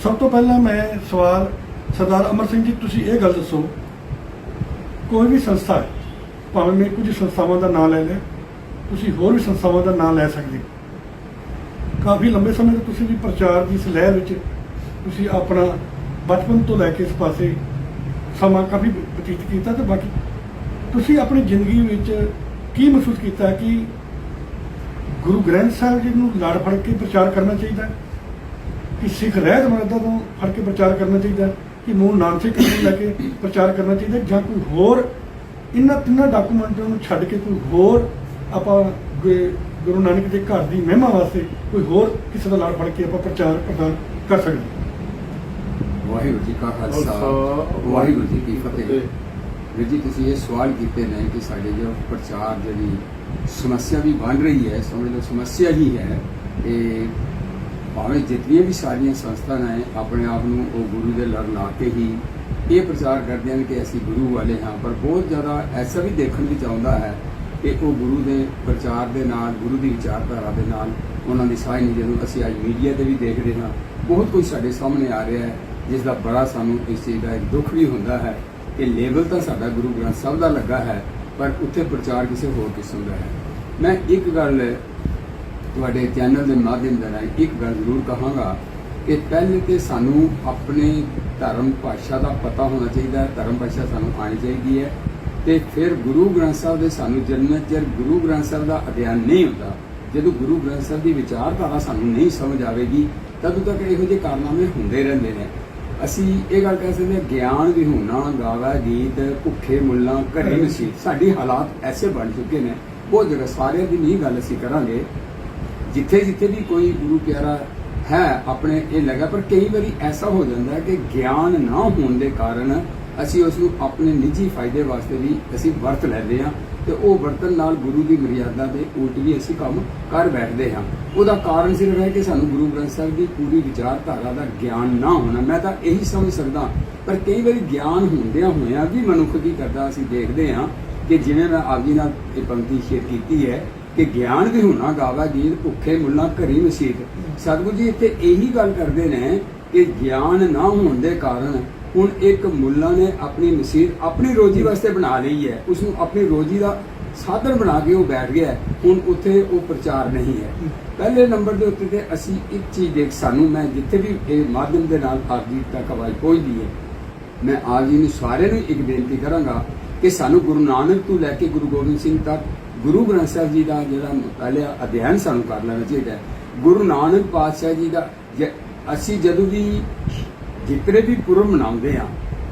ਸਭ ਤੋਂ ਪਹਿਲਾਂ ਮੈਂ ਸਵਾਲ ਸਰਦਾਰ ਅਮਰ ਸਿੰਘ ਜੀ, ਤੁਸੀਂ ਇਹ ਗੱਲ ਦੱਸੋ, ਕੋਈ ਵੀ ਸੰਸਥਾ ਹੈ, ਭਾਵੇਂ ਮੈਂ ਕੁਝ ਸੰਸਥਾਵਾਂ ਦਾ ਨਾਮ ਲੈ ਲਿਆ, ਤੁਸੀਂ ਹੋਰ ਵੀ ਸੰਸਥਾਵਾਂ ਦਾ ਨਾਮ ਲੈ ਸਕਦੇ। ਕਾਫੀ ਲੰਬੇ ਸਮੇਂ ਤੋਂ ਤੁਸੀਂ ਵੀ ਪ੍ਰਚਾਰ ਦੀ ਇਸ ਲਹਿਰ ਵਿੱਚ ਤੁਸੀਂ ਆਪਣਾ ਬਚਪਨ ਤੋਂ ਲੈ ਕੇ ਇਸ ਪਾਸੇ ਸਮਾਂ ਕਾਫੀ ਬਤੀਤ ਕੀਤਾ, ਤੇ ਬਾਕੀ ਤੁਸੀਂ ਆਪਣੀ ਜ਼ਿੰਦਗੀ ਵਿੱਚ ਕੀ ਮਹਿਸੂਸ ਕੀਤਾ ਕਿ ਗੁਰੂ ਗ੍ਰੰਥ ਸਾਹਿਬ ਜੀ ਨੂੰ ਲੜ ਫੜ ਕੇ ਪ੍ਰਚਾਰ ਕਰਨਾ ਚਾਹੀਦਾ, ਕਿ ਸਿੱਖ ਰਹਿਤ ਮੁਰਾਦਾ ਤੋਂ ਫੜ ਕੇ ਪ੍ਰਚਾਰ ਕਰਨਾ ਚਾਹੀਦਾ, ਕਿ ਮੂਲ ਨਾਨਕਸ਼ਾਹੀ ਕੇਂਦਰ ਨੂੰ ਲੈ ਕੇ ਪ੍ਰਚਾਰ ਕਰਨਾ ਚਾਹੀਦਾ, ਜਾਂ ਕੋਈ ਹੋਰ ਇਹਨਾਂ ਤਿੰਨਾਂ ਡਾਕੂਮੈਂਟਾਂ ਨੂੰ ਛੱਡ ਕੇ ਕੋਈ ਹੋਰ ਆਪਾਂ ਗੁਰੂ ਨਾਨਕ ਦੇ ਘਰ ਦੀ ਮਹਿਮਾ ਵਾਸਤੇ ਕੋਈ ਹੋਰ ਕਿਸੇ ਦਾ ਲੜ ਫੜ ਕੇ ਆਪਾਂ ਪ੍ਰਚਾਰ ਪ੍ਰਸਾਰ ਕਰ ਸਕਦੇ ਹਾਂ। ਵਾਹਿਗੁਰੂ ਜੀ ਕਾ ਖਾਲਸਾ, ਵਾਹਿਗੁਰੂ ਜੀ ਕੀ ਫਤਿਹ। ਵੀਰ ਜੀ, ਤੁਸੀਂ ਇਹ ਸਵਾਲ ਕੀਤੇ ਨੇ ਕਿ ਸਾਡੇ ਜੋ ਪ੍ਰਚਾਰ ਜਿਹੜੀ ਸਮੱਸਿਆ ਵੀ ਬਣ ਰਹੀ ਹੈ, ਸਮਝ ਲਓ ਸਮੱਸਿਆ ਹੀ ਹੈ। ਇਹ ਭਾਵੇਂ ਜਿਤਨੀਆਂ ਵੀ ਸਾਰੀਆਂ ਸੰਸਥਾਵਾਂ ਨੇ ਆਪਣੇ ਆਪ ਨੂੰ ਉਹ ਗੁਰੂ ਦੇ ਲੜ ਲਾ ਕੇ ਹੀ ਇਹ ਪ੍ਰਚਾਰ ਕਰਦੇ ਹਨ ਕਿ ਅਸੀਂ ਗੁਰੂ ਵਾਲੇ ਹਾਂ, ਪਰ ਬਹੁਤ ਜ਼ਿਆਦਾ ਐਸਾ ਵੀ ਦੇਖਣ ਵਿੱਚ ਆਉਂਦਾ ਹੈ ਕਿ ਉਹ ਗੁਰੂ ਦੇ ਪ੍ਰਚਾਰ ਦੇ ਨਾਲ, ਗੁਰੂ ਦੀ ਵਿਚਾਰਧਾਰਾ ਦੇ ਨਾਲ ਉਹਨਾਂ ਦੀ ਸਾਂਝ ਨਹੀਂ। ਜਦੋਂ ਅਸੀਂ ਅੱਜ ਮੀਡੀਆ ਤੇ ਵੀ ਦੇਖਦੇ ਹਾਂ, ਬਹੁਤ ਕੁਝ ਸਾਡੇ ਸਾਹਮਣੇ ਆ ਰਿਹਾ ਹੈ, ਜਿਸ ਦਾ ਬੜਾ ਸਾਨੂੰ ਇਸ ਚੀਜ਼ ਦਾ ਇੱਕ ਦੁੱਖ ਵੀ ਹੁੰਦਾ ਹੈ ਕਿ ਲੇਬਲ ਤਾਂ ਸਾਡਾ ਗੁਰੂ ਗ੍ਰੰਥ ਸਾਹਿਬ ਦਾ ਲੱਗਾ ਹੈ, ਪਰ ਉੱਥੇ ਪ੍ਰਚਾਰ ਕਿਸੇ ਹੋਰ ਕਿਸਮ ਦਾ ਹੈ। ਮੈਂ ਇੱਕ ਗੱਲ ਤੁਹਾਡੇ ਚੈਨਲ ਦੇ ਮਾਧਿਅਮ ਦੇ ਨਾਲ ਇੱਕ ਗੱਲ ਜ਼ਰੂਰ ਕਹਾਂਗਾ ਕਿ ਪਹਿਲੇ ਤੇ ਸਾਨੂੰ ਆਪਣੇ ਧਰਮ ਭਾਸ਼ਾ ਦਾ ਪਤਾ ਹੋਣਾ ਚਾਹੀਦਾ ਹੈ, ਧਰਮ ਭਾਸ਼ਾ ਸਾਨੂੰ ਆਉਣੀ ਚਾਹੀਦੀ ਹੈ, ਤੇ ਫਿਰ ਗੁਰੂ ਗ੍ਰੰਥ ਸਾਹਿਬ ਦੇ ਸਾਨੂੰ ਜਿੰਨਾ ਚਿਰ ਗੁਰੂ ਗ੍ਰੰਥ ਸਾਹਿਬ ਦਾ ਅਧਿਐਨ ਨਹੀਂ ਹੁੰਦਾ, ਜਦੋਂ ਗੁਰੂ ਗ੍ਰੰਥ ਸਾਹਿਬ ਦੀ ਵਿਚਾਰਧਾਰਾ ਸਾਨੂੰ ਨਹੀਂ ਸਮਝ ਆਵੇਗੀ, ਤਦੋਂ ਤੱਕ ਇਹੋ ਜਿਹੇ ਕਾਰਨਾਮੇ ਹੁੰਦੇ ਰਹਿੰਦੇ ਨੇ। ਅਸੀਂ ਇਹ ਗੱਲ ਕਹਿ ਸਕਦੇ ਹਾਂ, ਗਿਆਨ ਵਿਹੂਣਾ ਗਾਵਾ ਗੀਤ, ਭੁੱਖੇ ਮੁੱਲਾਂ ਘਰੇ ਮਸੀਤ। ਸਾਡੀ ਹਾਲਾਤ ਐਸੇ ਬਣ ਚੁੱਕੇ ਨੇ, ਬਹੁਤ ਜਗ੍ਹਾ, ਸਾਰਿਆਂ ਦੀ ਨਹੀਂ ਗੱਲ ਅਸੀਂ ਕਰਾਂਗੇ, ਜਿੱਥੇ ਜਿੱਥੇ ਵੀ ਕੋਈ ਗੁਰੂ ਪਿਆਰਾ ਹੈ ਆਪਣੇ ਇਹ ਲੱਗਾ, ਪਰ ਕਈ ਵਾਰੀ ਐਸਾ ਹੋ ਜਾਂਦਾ ਹੈ ਕਿ ਗਿਆਨ ਨਾ ਹੋਣ ਦੇ ਕਾਰਨ ਅਸੀਂ ਉਸ ਨੂੰ ਆਪਣੇ ਨਿੱਜੀ ਫਾਇਦੇ ਵਾਸਤੇ ਵੀ ਅਸੀਂ ਵਰਤ ਲੈਂਦੇ ਹਾਂ, ਤੇ ਉਹ ਵਰਤਨ ਨਾਲ ਗੁਰੂ ਦੀ ਮਰਿਆਦਾ ਦੇ ਉਲਟ ਵੀ ਅਸੀਂ ਕੰਮ ਕਰ ਬੈਠਦੇ ਹਾਂ। ਉਹਦਾ ਕਾਰਨ ਸਿਰਫ ਹੈ ਕਿ ਸਾਨੂੰ ਗੁਰੂ ਗ੍ਰੰਥ ਸਾਹਿਬ ਦੀ ਪੂਰੀ ਵਿਚਾਰਧਾਰਾ ਦਾ ਗਿਆਨ ਨਾ ਹੋਣਾ। ਮੈਂ ਤਾਂ ਇਹੀ ਸਮਝ ਸਕਦਾ, ਪਰ ਕਈ ਵਾਰੀ ਗਿਆਨ ਹੁੰਦਿਆਂ ਹੋਇਆਂ ਵੀ ਮਨੁੱਖ ਕੀ ਕਰਦਾ, ਅਸੀਂ ਦੇਖਦੇ ਹਾਂ ਕਿ ਜਿਵੇਂ ਮੈਂ ਆਪ ਜੀ ਨਾਲ ਇਹ ਪੰਕਤੀ ਸ਼ੇਅਰ ਕੀਤੀ ਹੈ ਕਿ ਗਿਆਨ ਵਿਹੂਣਾ ਗਾਵਾ ਗੀਤ, ਭੁੱਖੇ ਮੁੱਲਾਂ ਘਰੀ ਮਸੀਤ। ਸਤਿਗੁਰੂ ਜੀ ਇੱਥੇ ਇਹੀ ਗੱਲ ਕਰਦੇ ਨੇ ਕਿ ਗਿਆਨ ਨਾ ਹੋਣ ਦੇ ਕਾਰਨ ਹੁਣ ਇੱਕ ਮੁੱਲਾ ਨੇ ਆਪਣੀ ਮਸੀਤ ਆਪਣੀ ਰੋਜੀ ਵਾਸਤੇ ਬਣਾ ਲਈ ਹੈ, ਉਸ ਨੂੰ ਆਪਣੀ ਰੋਜੀ ਦਾ ਸਾਧਨ ਬਣਾ ਕੇ ਉਹ ਬੈਠ ਗਿਆ, ਹੁਣ ਉੱਥੇ ਉਹ ਪ੍ਰਚਾਰ ਨਹੀਂ ਹੈ। ਪਹਿਲੇ ਨੰਬਰ ਦੇ ਉੱਤੇ ਤੇ ਅਸੀਂ ਇੱਕ ਚੀਜ਼ ਦੇਖ, ਸਾਨੂੰ ਮੈਂ ਜਿੱਥੇ ਵੀ ਇਹ ਮਾਧਿਅਮ ਦੇ ਨਾਲ ਆਪ ਜੀ ਤੱਕ ਆਵਾਜ਼ ਪਹੁੰਚਦੀ ਹੈ, ਮੈਂ ਆਪ ਜੀ ਨੂੰ ਸਾਰਿਆਂ ਨੂੰ ਇੱਕ ਬੇਨਤੀ ਕਰਾਂਗਾ ਕਿ ਸਾਨੂੰ ਗੁਰੂ ਨਾਨਕ ਤੋਂ ਲੈ ਕੇ ਗੁਰੂ ਗੋਬਿੰਦ ਸਿੰਘ ਤੱਕ ਗੁਰੂ ਗ੍ਰੰਥ ਸਾਹਿਬ ਜੀ ਦਾ ਜਿਹੜਾ ਪਹਿਲਾ ਅਧਿਐਨ ਸਾਨੂੰ ਕਰ ਲੈਣਾ ਚਾਹੀਦਾ ਹੈ। ਗੁਰੂ ਨਾਨਕ ਪਾਤਸ਼ਾਹ ਜੀ ਦਾ ਅਸੀਂ ਜਦੋਂ ਵੀ ਜਿਤਨੇ ਵੀ ਪੁਰਬ ਮਨਾਉਂਦੇ ਹਾਂ,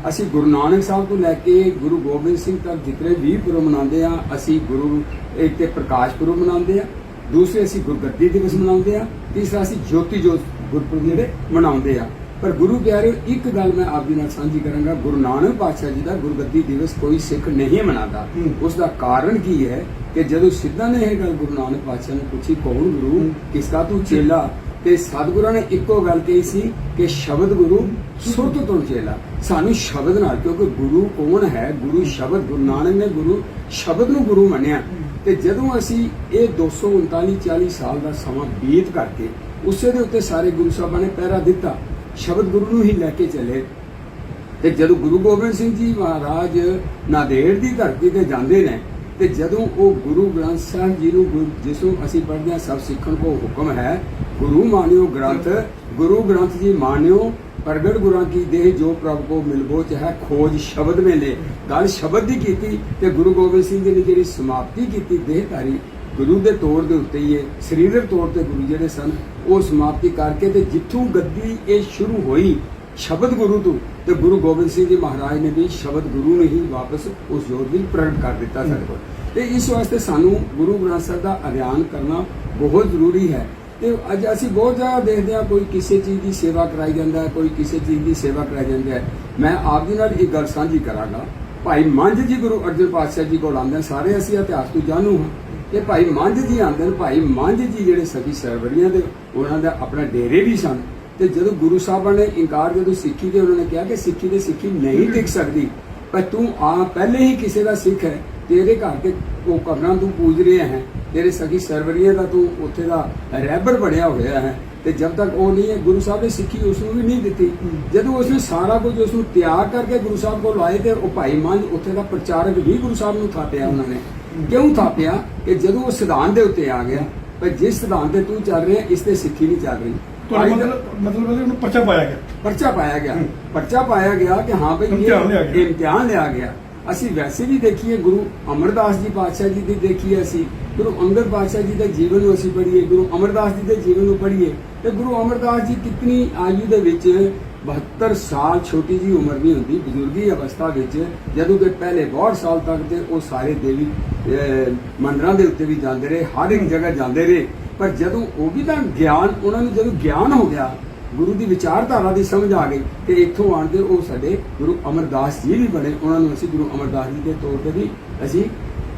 ਅਸੀਂ ਗੁਰੂ ਨਾਨਕ ਸਾਹਿਬ ਤੋਂ ਲੈ ਕੇ ਗੁਰੂ ਗੋਬਿੰਦ ਸਿੰਘ ਤੱਕ ਜਿਤਨੇ ਵੀ ਪੁਰਬ ਮਨਾਉਂਦੇ ਹਾਂ, ਅਸੀਂ ਗੁਰੂ ਇੱਕ ਤੇ ਪ੍ਰਕਾਸ਼ ਪੁਰਬ ਮਨਾਉਂਦੇ ਹਾਂ, ਦੂਸਰੇ ਅਸੀਂ ਗੁਰਗੱਦੀ ਦਿਵਸ ਮਨਾਉਂਦੇ ਹਾਂ, ਤੀਸਰਾ ਅਸੀਂ ਜੋਤੀ ਜੋਤ ਗੁਰਪੁਰਬ ਜਿਹੜੇ ਮਨਾਉਂਦੇ ਹਾਂ। ਪਰ ਗੁਰੂ ਪਿਆਰਿਓ, ਇੱਕ ਗੱਲ ਮੈਂ ਆਪ ਜੀ ਨਾਲ ਸਾਂਝੀ ਕਰਾਂਗਾ, ਗੁਰੂ ਨਾਨਕ ਪਾਤਸ਼ਾਹ ਜੀ ਦਾ ਗੁਰਗੱਦੀ ਦਿਵਸ ਕੋਈ ਸਿੱਖ ਨਹੀਂ ਮਨਾਉਂਦਾ। ਉਸ ਦਾ ਕਾਰਨ ਕੀ ਹੈ ਕਿ ਜਦੋਂ ਸਿੱਧਾਂ ਨੇ ਇਹ ਗੱਲ ਗੁਰੂ ਨਾਨਕ ਪਾਤਸ਼ਾਹ ਨੂੰ ਪੁੱਛੀ, ਕੌਣ ਗੁਰੂ ਕਿਸਕਾ ਤੂੰ ਚੇਲਾ, ਤੇ ਸਤਿਗੁਰਾਂ ਨੇ ਇੱਕੋ ਗੱਲ ਕਹੀ ਸੀ ਕਿ ਸ਼ਬਦ ਗੁਰੂ ਸੁਰਤ ਤੋਂ ਚੇਲਾ। ਸਾਨੂੰ ਸ਼ਬਦ ਨਾਲ, ਕਿਉਂਕਿ ਗੁਰੂ ਕੌਣ ਹੈ, ਗੁਰੂ ਸ਼ਬਦ, ਗੁਰੂ ਨਾਨਕ ਨੇ ਗੁਰੂ ਸ਼ਬਦ ਨੂੰ ਗੁਰੂ ਮੰਨਿਆ। ਤੇ ਜਦੋਂ ਅਸੀਂ ਇਹ 239-40 ਸਾਲ ਦਾ ਸਮਾਂ ਬੀਤ ਕਰਕੇ ਉਸੇ ਦੇ ਉੱਤੇ ਸਾਰੇ ਗੁਰੂ ਸਾਹਿਬਾਂ ਨੇ ਪਹਿਰਾ ਦਿੱਤਾ, ਸ਼ਬਦ ਗੁਰੂ ਨੂੰ ਹੀ ਲੈ ਕੇ ਚੱਲੇ, ਤੇ ਜਦੋਂ ਗੁਰੂ ਗੋਬਿੰਦ ਸਿੰਘ ਜੀ ਮਹਾਰਾਜ ਨਾਂਦੇੜ ਦੀ ਧਰਤੀ ਤੇ ਜਾਂਦੇ ਨੇ ਤੇ ਜਦੋਂ ਉਹ ਗੁਰੂ ਗ੍ਰੰਥ ਸਾਹਿਬ ਜੀ ਨੂੰ ਜਿਸ ਨੂੰ ਅਸੀਂ ਪੜ੍ਹਦੇ ਹਾਂ ਸਭ ਸਿੱਖਣ ਕੋ ਹੁਕਮ ਹੈ ਗੁਰੂ ਮਾਨਿਓ ਗ੍ਰੰਥ ਗੁਰੂ ਗ੍ਰੰਥ ਜੀ ਮਾਨਿਓ ਪ੍ਰਗਟ ਗੁਰਾਂ ਕੀ ਦੇਹ ਜੋ ਪ੍ਰਭ ਕੋ ਮਿਲਬੋ ਚਾਹੇ ਖੋਜ ਸ਼ਬਦ ਮੇਲੇ ਗੱਲ ਸ਼ਬਦ ਦੀ ਕੀਤੀ ਤੇ ਗੁਰੂ ਗੋਬਿੰਦ ਸਿੰਘ ਜੀ ਨੇ ਜਿਹੜੀ ਸਮਾਪਤੀ ਕੀਤੀ ਦੇਹਧਾਰੀ ਗੁਰੂ ਦੇ ਤੌਰ ਦੇ ਉੱਤੇ ਹੀ ਸਰੀਰਕ ਤੌਰ ਤੇ ਗੁਰੂ ਜਿਹੜੇ ਸਨ ਉਹ ਸਮਾਪਤੀ ਕਰਕੇ ਤੇ ਜਿੱਥੋਂ ਗੱਦੀ ਇਹ ਸ਼ੁਰੂ ਹੋਈ ਸ਼ਬਦ ਗੁਰੂ ਤੋਂ ਤੇ ਗੁਰੂ ਗੋਬਿੰਦ ਸਿੰਘ ਜੀ ਮਹਾਰਾਜ ਨੇ ਵੀ ਸ਼ਬਦ ਗੁਰੂ ਨੂੰ ਹੀ ਵਾਪਸ ਉਸ ਜੋਤ ਵਿੱਚ ਪ੍ਰਗਟ ਕਰ ਦਿੱਤਾ ਸਾਡੇ ਕੋਲ ਤੇ ਇਸ ਵਾਸਤੇ ਸਾਨੂੰ ਗੁਰੂ ਗ੍ਰੰਥ ਸਾਹਿਬ ਦਾ ਅਧਿਐਨ ਕਰਨਾ ਬਹੁਤ ਜ਼ਰੂਰੀ ਹੈ ਤੇ ਅੱਜ ਅਸੀਂ ਬਹੁਤ ਜ਼ਿਆਦਾ ਦੇਖਦੇ ਹਾਂ ਕੋਈ ਕਿਸੇ ਚੀਜ਼ ਦੀ ਸੇਵਾ ਕਰਾਈ ਜਾਂਦਾ ਹੈ ਕੋਈ ਕਿਸੇ ਚੀਜ਼ ਦੀ ਸੇਵਾ ਕਰਾਈ ਜਾਂਦਾ ਹੈ ਮੈਂ ਆਪ ਜੀ ਨਾਲ ਇੱਕ ਗੱਲ ਸਾਂਝੀ ਕਰਾਂਗਾ ਭਾਈ ਮੰਝ ਜੀ ਗੁਰੂ ਅਰਜਨ ਪਾਤਸ਼ਾਹ ਜੀ ਕੋਲ ਆਉਂਦੇ ਸਾਰੇ ਅਸੀਂ ਇਤਿਹਾਸ ਤੋਂ ਜਾਣੂ ਹਾਂ ਕਿ ਭਾਈ ਮੰਝ ਜੀ ਆਉਂਦੇ ਨੇ ਭਾਈ ਮੰਝ ਜੀ ਜਿਹੜੇ ਸਖੀ ਸਰਵਰੀਆਂ ਦੇ ਉਹਨਾਂ ਦਾ ਆਪਣਾ ਡੇਰੇ ਵੀ ਸਨ ਤੇ ਜਦੋਂ ਗੁਰੂ ਸਾਹਿਬਾਂ ਨੇ ਇਨਕਾਰ ਜਦੋਂ ਸਿੱਖੀ ਦੇ ਉਹਨਾਂ ਨੇ ਕਿਹਾ ਕਿ ਸਿੱਖੀ ਦੇ ਸਿੱਖੀ ਨਹੀਂ ਟਿਕ ਸਕਦੀ ਪਰ ਤੂੰ ਆ ਪਹਿਲੇ ਹੀ ਕਿਸੇ ਦਾ ਸਿੱਖ ਹੈ ਤੇਰੇ ਘਰ ਤੇ ਉਹ ਕਬਰਾਂ ਤੂੰ ਪੂਜ ਰਿਹਾ ਹੈ ਤੇਰੇ ਸਖੀ ਸਰਵਰੀਆਂ ਦਾ ਤੂੰ ਉੱਥੇ ਦਾ ਰਹਿਬਰ ਬਣਿਆ ਹੋਇਆ ਹੈ ਤੇ ਜਦ ਤੱਕ ਉਹ ਨਹੀਂ ਹੈ ਗੁਰੂ ਸਾਹਿਬ ਨੇ ਸਿੱਖੀ ਉਸ ਨੂੰ ਵੀ ਨਹੀਂ ਦਿੱਤੀ ਜਦੋਂ ਉਸਨੇ ਸਾਰਾ ਕੁਝ ਉਸ ਨੂੰ ਤਿਆਗ ਕਰਕੇ ਗੁਰੂ ਸਾਹਿਬ ਕੋਲ ਆਏ ਤੇ ਉਹ ਭਾਈ ਮੰਝ ਉੱਥੇ ਦਾ ਪ੍ਰਚਾਰਕ ਵੀ ਗੁਰੂ ਸਾਹਿਬ ਨੂੰ ਥਾਪਿਆ ਉਹਨਾਂ ਨੇ ਕਿਉਂ ਥਾਪਿਆ ਕਿ ਜਦੋਂ ਉਹ ਸਿਧਾਂਤ ਦੇ ਉੱਤੇ ਆ ਗਿਆ ਪਰ ਜਿਸ ਸਿਧਾਂਤ ਤੇ ਤੂੰ ਚੱਲ ਰਿਹਾ ਇਸ ਤੇ ਸਿੱਖੀ ਨਹੀਂ ਚੱਲ ਰਹੀ ਮਤਲਬ ਉਹਨੂੰ ਪਰਚਾ ਪਾਇਆ ਗਿਆ ਪਰਚਾ ਪਾਇਆ ਗਿਆ ਕਿ ਹਾਂ ਭਈ ਇਹ ਇਮਤਿਹਾਨ ਲਿਆ ਗਿਆ ਅਸੀਂ ਵੈਸੇ ਵੀ ਦੇਖੀਏ ਗੁਰੂ ਅਮਰਦਾਸ ਜੀ ਪਾਤਸ਼ਾਹ ਜੀ ਦੀ ਦੇਖੀਏ ਅਸੀਂ ਗੁਰੂ ਅੰਗਦ ਪਾਤਸ਼ਾਹ ਜੀ ਦੇ ਜੀਵਨ ਨੂੰ ਅਸੀਂ ਪੜ੍ਹੀਏ ਗੁਰੂ ਅਮਰਦਾਸ ਜੀ ਦੇ ਜੀਵਨ ਨੂੰ ਪੜ੍ਹੀਏ ਤੇ ਗੁਰੂ ਅਮਰਦਾਸ ਜੀ ਕਿਤਨੀ ਆਯੂ ਦੇ ਵਿੱਚ 72 ਸਾਲ ਛੋਟੀ ਜੀ ਉਮਰ ਨਹੀਂ ਹੁੰਦੀ ਬਜ਼ੁਰਗੀ ਅਵਸਥਾ ਵਿੱਚ ਜਦੋਂ ਕਿ ਪਹਿਲੇ ਬਹੁਤ ਸਾਲ ਤੱਕ ਤੇ ਉਹ ਸਾਰੇ ਦੇਵੀ ਮੰਦਰਾਂ ਦੇ ਉੱਤੇ ਵੀ ਜਾਂਦੇ ਰਹੇ ਹਰ ਇੱਕ ਜਗ੍ਹਾ ਜਾਂਦੇ ਰਹੇ ਪਰ ਜਦੋਂ ਉਹ ਵੀ ਤਾਂ ਗਿਆਨ ਉਹਨਾਂ ਨੂੰ ਜਦੋਂ ਗਿਆਨ ਹੋ ਗਿਆ ਗੁਰੂ ਦੀ ਵਿਚਾਰਧਾਰਾ ਦੀ ਸਮਝ ਆ ਗਈ ਤੇ ਇੱਥੋਂ ਆਣ ਕੇ ਉਹ ਸਾਡੇ ਗੁਰੂ ਅਮਰਦਾਸ ਜੀ ਵੀ ਬਣੇ ਉਹਨਾਂ ਨੂੰ ਅਸੀਂ ਗੁਰੂ ਅਮਰਦਾਸ ਜੀ ਦੇ ਤੌਰ ਤੇ ਵੀ ਅਸੀਂ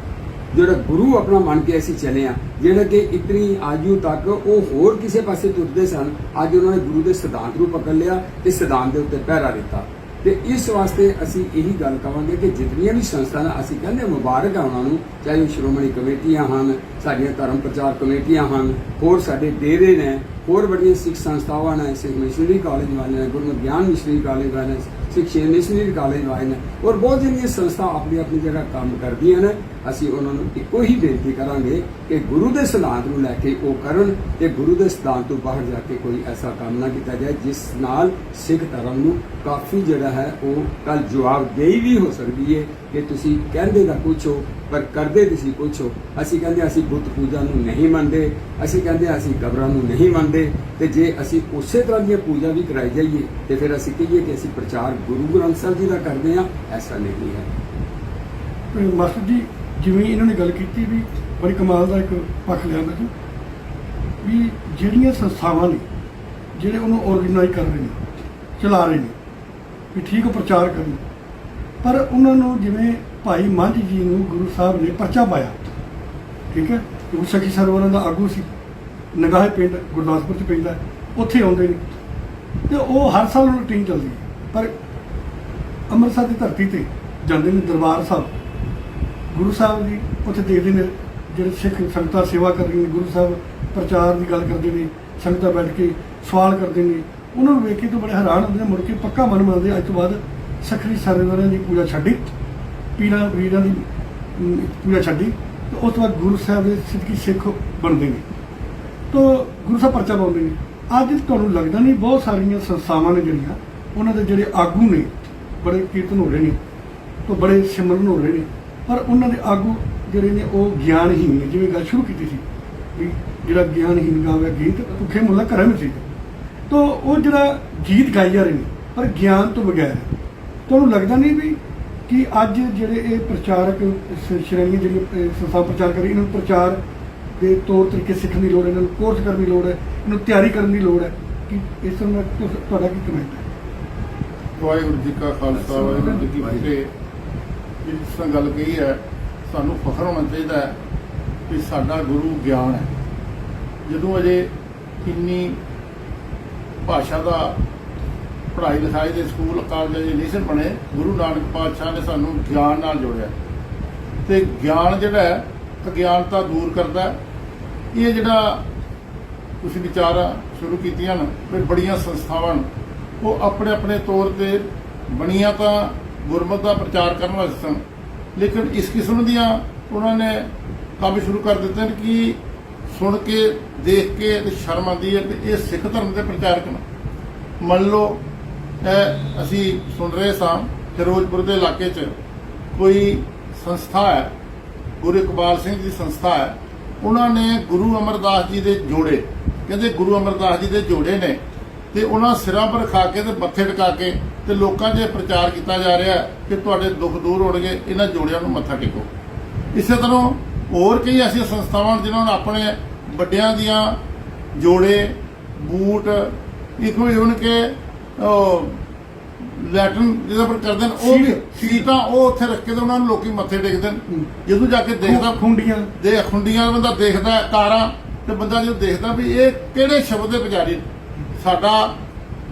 ਜਿਹੜਾ ਗੁਰੂ ਆਪਣਾ ਮੰਨ ਕੇ ਅਸੀਂ ਚੱਲੇ ਆ ਜਿਹੜਾ ਕਿ ਇਤਨੀ ਆਯੂ ਤੱਕ ਉਹ ਹੋਰ ਕਿਸੇ ਪਾਸੇ ਤੁਰਦੇ ਸਨ ਅੱਜ ਉਹਨਾਂ ਨੇ ਗੁਰੂ ਦੇ ਸਿਧਾਂਤ ਨੂੰ ਪਕੜ ਲਿਆ ਤੇ ਸਿਧਾਂਤ ਦੇ ਉੱਤੇ ਪਹਿਰਾ ਦਿੱਤਾ ਤੇ ਇਸ ਵਾਸਤੇ ਅਸੀਂ ਇਹੀ ਗੱਲ ਕਹਾਂਗੇ ਕਿ ਜਿਤਨੀਆਂ ਵੀ ਸੰਸਥਾਵਾਂ ਅਸੀਂ ਕਹਿੰਦੇ ਮੁਬਾਰਕ ਆ ਉਹਨਾਂ ਨੂੰ ਚਾਹੇ ਉਹ ਸ਼੍ਰੋਮਣੀ ਕਮੇਟੀਆਂ ਹਨ ਸਾਡੀਆਂ ਧਰਮ ਪ੍ਰਚਾਰ ਕਮੇਟੀਆਂ ਹਨ ਹੋਰ ਸਾਡੇ ਡੇਰੇ ਨੇ ਹੋਰ ਬੜੀਆਂ ਸਿੱਖ ਸੰਸਥਾਵਾਂ ਨੇ ਸਿੱਖ ਮਿਸ਼ਨਰੀ ਕਾਲਜ ਵਾਲੇ ਨੇ ਗੁਰਮਤਿ ਗਿਆਨ ਮਿਸ਼ਨਰੀ ਕਾਲਜ ਵਾਲੇ ਨੇ ਸਿੱਖ ਮਿਸ਼ਨਰੀ ਕਾਲਜ ਵਾਲੇ ਨੇ ਔਰ ਬਹੁਤ ਜਿਹੜੀਆਂ ਸੰਸਥਾ ਆਪਣੀ ਆਪਣੀ ਜਗ੍ਹਾ ਕੰਮ ਕਰਦੀਆਂ ਨੇ ਅਸੀਂ ਉਹਨਾਂ ਨੂੰ ਇੱਕੋ ਹੀ ਬੇਨਤੀ ਕਰਾਂਗੇ ਕਿ ਗੁਰੂ ਦੇ ਸਿਧਾਂਤ ਨੂੰ ਲੈ ਕੇ ਉਹ ਕਰਨ ਤੇ ਗੁਰੂ ਦੇ ਸਿਧਾਂਤ ਤੋਂ ਬਾਹਰ ਜਾ ਕੇ ਕੋਈ ਐਸਾ ਕੰਮ ਨਾ ਕੀਤਾ ਜਾਏ ਜਿਸ ਨਾਲ ਸਿੱਖ ਧਰਮ ਨੂੰ ਕਾਫੀ ਜਿਹੜਾ ਹੈ ਉਹ ਕੱਲ ਜਵਾਬਦੇਹੀ ਵੀ ਹੋ ਸਕਦੀ ਹੈ ਕਿ ਤੁਸੀਂ ਕਹਿੰਦੇ ਤਾਂ ਕੁਛ ਹੋ ਪਰ ਕਰਦੇ ਤੁਸੀਂ ਕੁਛ ਹੋ ਅਸੀਂ ਕਹਿੰਦੇ ਅਸੀਂ ਬੁੱਤ ਪੂਜਾ ਨੂੰ ਨਹੀਂ ਮੰਨਦੇ ਅਸੀਂ ਕਹਿੰਦੇ ਅਸੀਂ ਕਬਰਾਂ ਨੂੰ ਨਹੀਂ ਮੰਨਦੇ ਤੇ ਜੇ ਅਸੀਂ ਉਸੇ ਤਰ੍ਹਾਂ ਦੀ ਪੂਜਾ ਵੀ ਕਰਾਈ ਜਾਈਏ ਤੇ ਫਿਰ ਅਸੀਂ ਕਹੀਏ ਕਿ ਅਸੀਂ ਪ੍ਰਚਾਰ ਗੁਰੂ ਗ੍ਰੰਥ ਸਾਹਿਬ ਜੀ ਦਾ ਕਰਦੇ ਹਾਂ ਐਸਾ ਨਹੀਂ ਹੈ ਮਾਸਟਰ ਜੀ ਜਿਵੇਂ ਇਹਨਾਂ ਨੇ ਗੱਲ ਕੀਤੀ ਵੀ ਬੜੀ ਕਮਾਲ ਦਾ ਇੱਕ ਪੱਖ ਲਿਆਂਦਾ ਜੀ ਵੀ ਜਿਹੜੀਆਂ ਸੰਸਥਾਵਾਂ ਨੇ ਜਿਹੜੇ ਉਹਨੂੰ ਆਰਗੇਨਾਈਜ਼ ਕਰ ਰਹੇ ਨੇ ਚਲਾ ਰਹੇ ਨੇ ਵੀ ਠੀਕ ਪ੍ਰਚਾਰ ਕਰਨ ਪਰ ਉਹਨਾਂ ਨੂੰ ਜਿਵੇਂ ਭਾਈ ਮੰਝ ਜੀ ਨੂੰ ਗੁਰੂ ਸਾਹਿਬ ਨੇ ਪਰਚਾ ਪਾਇਆ ਠੀਕ ਹੈ ਉਹ ਸਖੀ ਸਰਵਰਾਂ ਦਾ ਆਗੂ ਸੀ ਨਗਾਹੇ ਪਿੰਡ ਗੁਰਦਾਸਪੁਰ 'ਚ ਪੈਂਦਾ ਉੱਥੇ ਆਉਂਦੇ ਨੇ ਤੇ ਉਹ ਹਰ ਸਾਲ ਰੂਟੀਨ ਚੱਲਦੀ ਹੈ ਪਰ ਅੰਮ੍ਰਿਤਸਰ ਦੀ ਧਰਤੀ ਤੇ ਜਾਂਦੇ ਨੇ ਦਰਬਾਰ ਸਾਹਿਬ ਗੁਰੂ ਸਾਹਿਬ ਜੀ ਉੱਥੇ ਦੇਖਦੇ ਨੇ ਜਿਹੜੇ ਸਿੱਖ ਸੰਗਤਾਂ ਸੇਵਾ ਕਰ ਰਹੀਆਂ ਨੇ ਗੁਰੂ ਸਾਹਿਬ ਪ੍ਰਚਾਰ ਦੀ ਗੱਲ ਕਰਦੇ ਨੇ ਸੰਗਤਾਂ ਬੈਠ ਕੇ ਸਵਾਲ ਕਰਦੇ ਨੇ ਉਹਨਾਂ ਨੂੰ ਵੇਖ ਕੇ ਤਾਂ ਬੜੇ ਹੈਰਾਨ ਹੁੰਦੇ ਨੇ ਮੁੜ ਕੇ ਪੱਕਾ ਮਨ ਮੰਨਦੇ ਅੱਜ ਤੋਂ ਬਾਅਦ ਸਖਰੀ ਸਰਵਰਾਂ ਦੀ ਪੂਜਾ ਛੱਡੀ ਪੀਰਾਂ ਵੀਰਾਂ ਦੀ ਪੂਜਾ ਛੱਡੀ ਤੇ ਉਸ ਤੋਂ ਬਾਅਦ ਗੁਰੂ ਸਾਹਿਬ ਦੇ ਸਿੱਖੀ ਸਿੱਖ ਬਣਦੇ ਨੇ ਤਾਂ ਗੁਰੂ ਸਾਹਿਬ ਪਰਚਾ ਪਾਉਂਦੇ ਨੇ ਅੱਜ ਤੁਹਾਨੂੰ ਲੱਗਦਾ ਨਹੀਂ ਬਹੁਤ ਸਾਰੀਆਂ ਸੰਸਥਾਵਾਂ ਨੇ ਜਿਹੜੀਆਂ ਉਹਨਾਂ ਦੇ ਜਿਹੜੇ ਆਗੂ ਨੇ ਬੜੇ ਕੀਰਤਨ ਹੋ ਰਹੇ ਨੇ ਤਾਂ ਬੜੇ ਸਿਮਰਨ ਹੋ ਰਹੇ ਨੇ ਪਰ ਉਹਨਾਂ ਦੇ ਆਗੂ ਜਿਹੜੇ ਨੇ ਉਹ ਗਿਆਨਹੀਨ ਨੇ ਜਿਵੇਂ ਗੱਲ ਸ਼ੁਰੂ ਕੀਤੀ ਸੀ ਵੀ ਜਿਹੜਾ ਗਿਆਨਹੀਨ ਗਾਵੇ ਗੀਤ ਭੁੱਖੇ ਮੁੱਲਾ ਘਰਾਂ ਵਿੱਚ ਸੀ ਤਾਂ ਉਹ ਜਿਹੜਾ ਗੀਤ ਗਾਈ ਜਾ ਰਹੇ ਨੇ ਪਰ ਗਿਆਨ ਤੋਂ ਬਗੈਰ ਤੁਹਾਨੂੰ ਲੱਗਦਾ ਨਹੀਂ ਵੀ ਕਿ ਅੱਜ ਜਿਹੜੇ ਇਹ ਪ੍ਰਚਾਰਕ ਸ਼੍ਰੇਣੀਆਂ ਜਿਹੜੀਆਂ ਸੰਸਥਾ ਪ੍ਰਚਾਰ ਕਰ ਰਹੀ ਇਹਨਾਂ ਨੂੰ ਪ੍ਰਚਾਰ ਦੇ ਤੌਰ ਤਰੀਕੇ ਸਿੱਖਣ ਦੀ ਲੋੜ ਹੈ ਇਹਨਾਂ ਨੂੰ ਕੋਰਸ ਕਰਨ ਦੀ ਲੋੜ ਹੈ ਇਹਨੂੰ ਤਿਆਰੀ ਕਰਨ ਦੀ ਲੋੜ ਹੈ ਕਿ ਇਸ ਤਰ੍ਹਾਂ ਤੁਹਾਡਾ ਕੀ ਕਮੈਂਟ ਹੈ ਵਾਹਿਗੁਰੂ ਜੀ ਕਾ ਖਾਲਸਾ ਵਾਹਿਗੁਰੂ ਜੀ ਕੀ ਫਤਿਹ ਜਿਸ ਤਰ੍ਹਾਂ ਗੱਲ ਕਹੀ ਹੈ ਸਾਨੂੰ ਫਖਰ ਹੋਣਾ ਚਾਹੀਦਾ ਹੈ ਕਿ ਸਾਡਾ ਗੁਰੂ ਗਿਆਨ ਹੈ ਜਦੋਂ ਅਜੇ ਇੰਨੀ ਭਾਸ਼ਾ ਦਾ ਪੜ੍ਹਾਈ ਲਿਖਾਈ ਦੇ ਸਕੂਲ ਕਾਲਜ ਨਹੀਂ ਸੀ ਬਣੇ ਗੁਰੂ ਨਾਨਕ ਪਾਤਸ਼ਾਹ ਨੇ ਸਾਨੂੰ ਗਿਆਨ ਨਾਲ ਜੋੜਿਆ ਤੇ ਗਿਆਨ ਜਿਹੜਾ ਹੈ ਅਗਿਆਨਤਾ ਦੂਰ ਕਰਦਾ ਇਹ ਜਿਹੜਾ ਤੁਸੀਂ ਵਿਚਾਰਾਂ ਸ਼ੁਰੂ ਕੀਤੀਆਂ ਨਾ ਫਿਰ ਬੜੀਆਂ ਸੰਸਥਾਵਾਂ ਉਹ ਆਪਣੇ ਆਪਣੇ ਤੌਰ ਤੇ ਬਣੀਆਂ ਤਾਂ ਗੁਰਮਤਿ ਦਾ ਪ੍ਰਚਾਰ ਕਰਨ ਵਾਸਤੇ ਸਨ ਲੇਕਿਨ ਇਸ ਕਿਸਮ ਦੀਆਂ ਉਹਨਾਂ ਨੇ ਕੰਮ ਸ਼ੁਰੂ ਕਰ ਦਿੱਤੇ ਨੇ ਕਿ ਸੁਣ ਕੇ ਦੇਖ ਕੇ ਤੇ ਸ਼ਰਮ ਆਉਂਦੀ ਹੈ ਕਿ ਇਹ ਸਿੱਖ ਧਰਮ ਦੇ ਪ੍ਰਚਾਰਕ ਨੇ। ਮੰਨ ਲਓ ਅਸੀਂ ਸੁਣ ਰਹੇ ਸਾਂ ਫਿਰੋਜ਼ਪੁਰ ਦੇ ਇਲਾਕੇ 'ਚ ਕੋਈ ਸੰਸਥਾ ਹੈ, ਗੁਰੂ ਇਕਬਾਲ ਸਿੰਘ ਦੀ ਸੰਸਥਾ ਹੈ, ਉਹਨਾਂ ਨੇ ਗੁਰੂ ਅਮਰਦਾਸ ਜੀ ਦੇ ਜੋੜੇ, ਕਹਿੰਦੇ ਗੁਰੂ ਅਮਰਦਾਸ ਜੀ ਦੇ ਜੋੜੇ ਨੇ ਤੇ ਉਹਨਾਂ ਸਿਰਾਂ ਪਰ ਰਖਾ ਕੇ ਤੇ ਮੱਥੇ ਟਿਕਾ ਕੇ ਤੇ ਲੋਕਾਂ 'ਚ ਪ੍ਰਚਾਰ ਕੀਤਾ ਜਾ ਰਿਹਾ ਕਿ ਤੁਹਾਡੇ ਦੁੱਖ ਦੂਰ ਹੋਣਗੇ, ਇਹਨਾਂ ਜੋੜਿਆਂ ਨੂੰ ਮੱਥਾ ਟੇਕੋ। ਇਸੇ ਤਰ੍ਹਾਂ ਹੋਰ ਕਈ ਐਸੀਆਂ ਸੰਸਥਾਵਾਂ ਜਿਨ੍ਹਾਂ ਨੇ ਆਪਣੇ ਵੱਡਿਆਂ ਦੀਆਂ ਜੋੜੇ, ਬੂਟ, ਇੱਕੋ ਇਵਨ ਕਿ ਲੈਟਰਨ ਜਿਹਦੇ ਪਰ ਕਰਦੇ ਨੇ, ਉਹ ਵੀ ਸੀਟਾਂ ਉਹ ਉੱਥੇ ਰੱਖ ਕੇ ਤੇ ਉਹਨਾਂ ਨੂੰ ਲੋਕੀ ਮੱਥੇ ਟੇਕਦੇ ਨੇ। ਜਦੋਂ ਜਾ ਕੇ ਦੇਖਦਾ ਖੁੰਡੀਆਂ ਬੰਦਾ ਦੇਖਦਾ, ਕਾਰਾਂ, ਤੇ ਬੰਦਾ ਜਦੋਂ ਦੇਖਦਾ ਵੀ ਇਹ ਕਿਹੜੇ ਸ਼ਬਦ ਦੇ ਪੁਜਾਰੀ, ਸਾਡਾ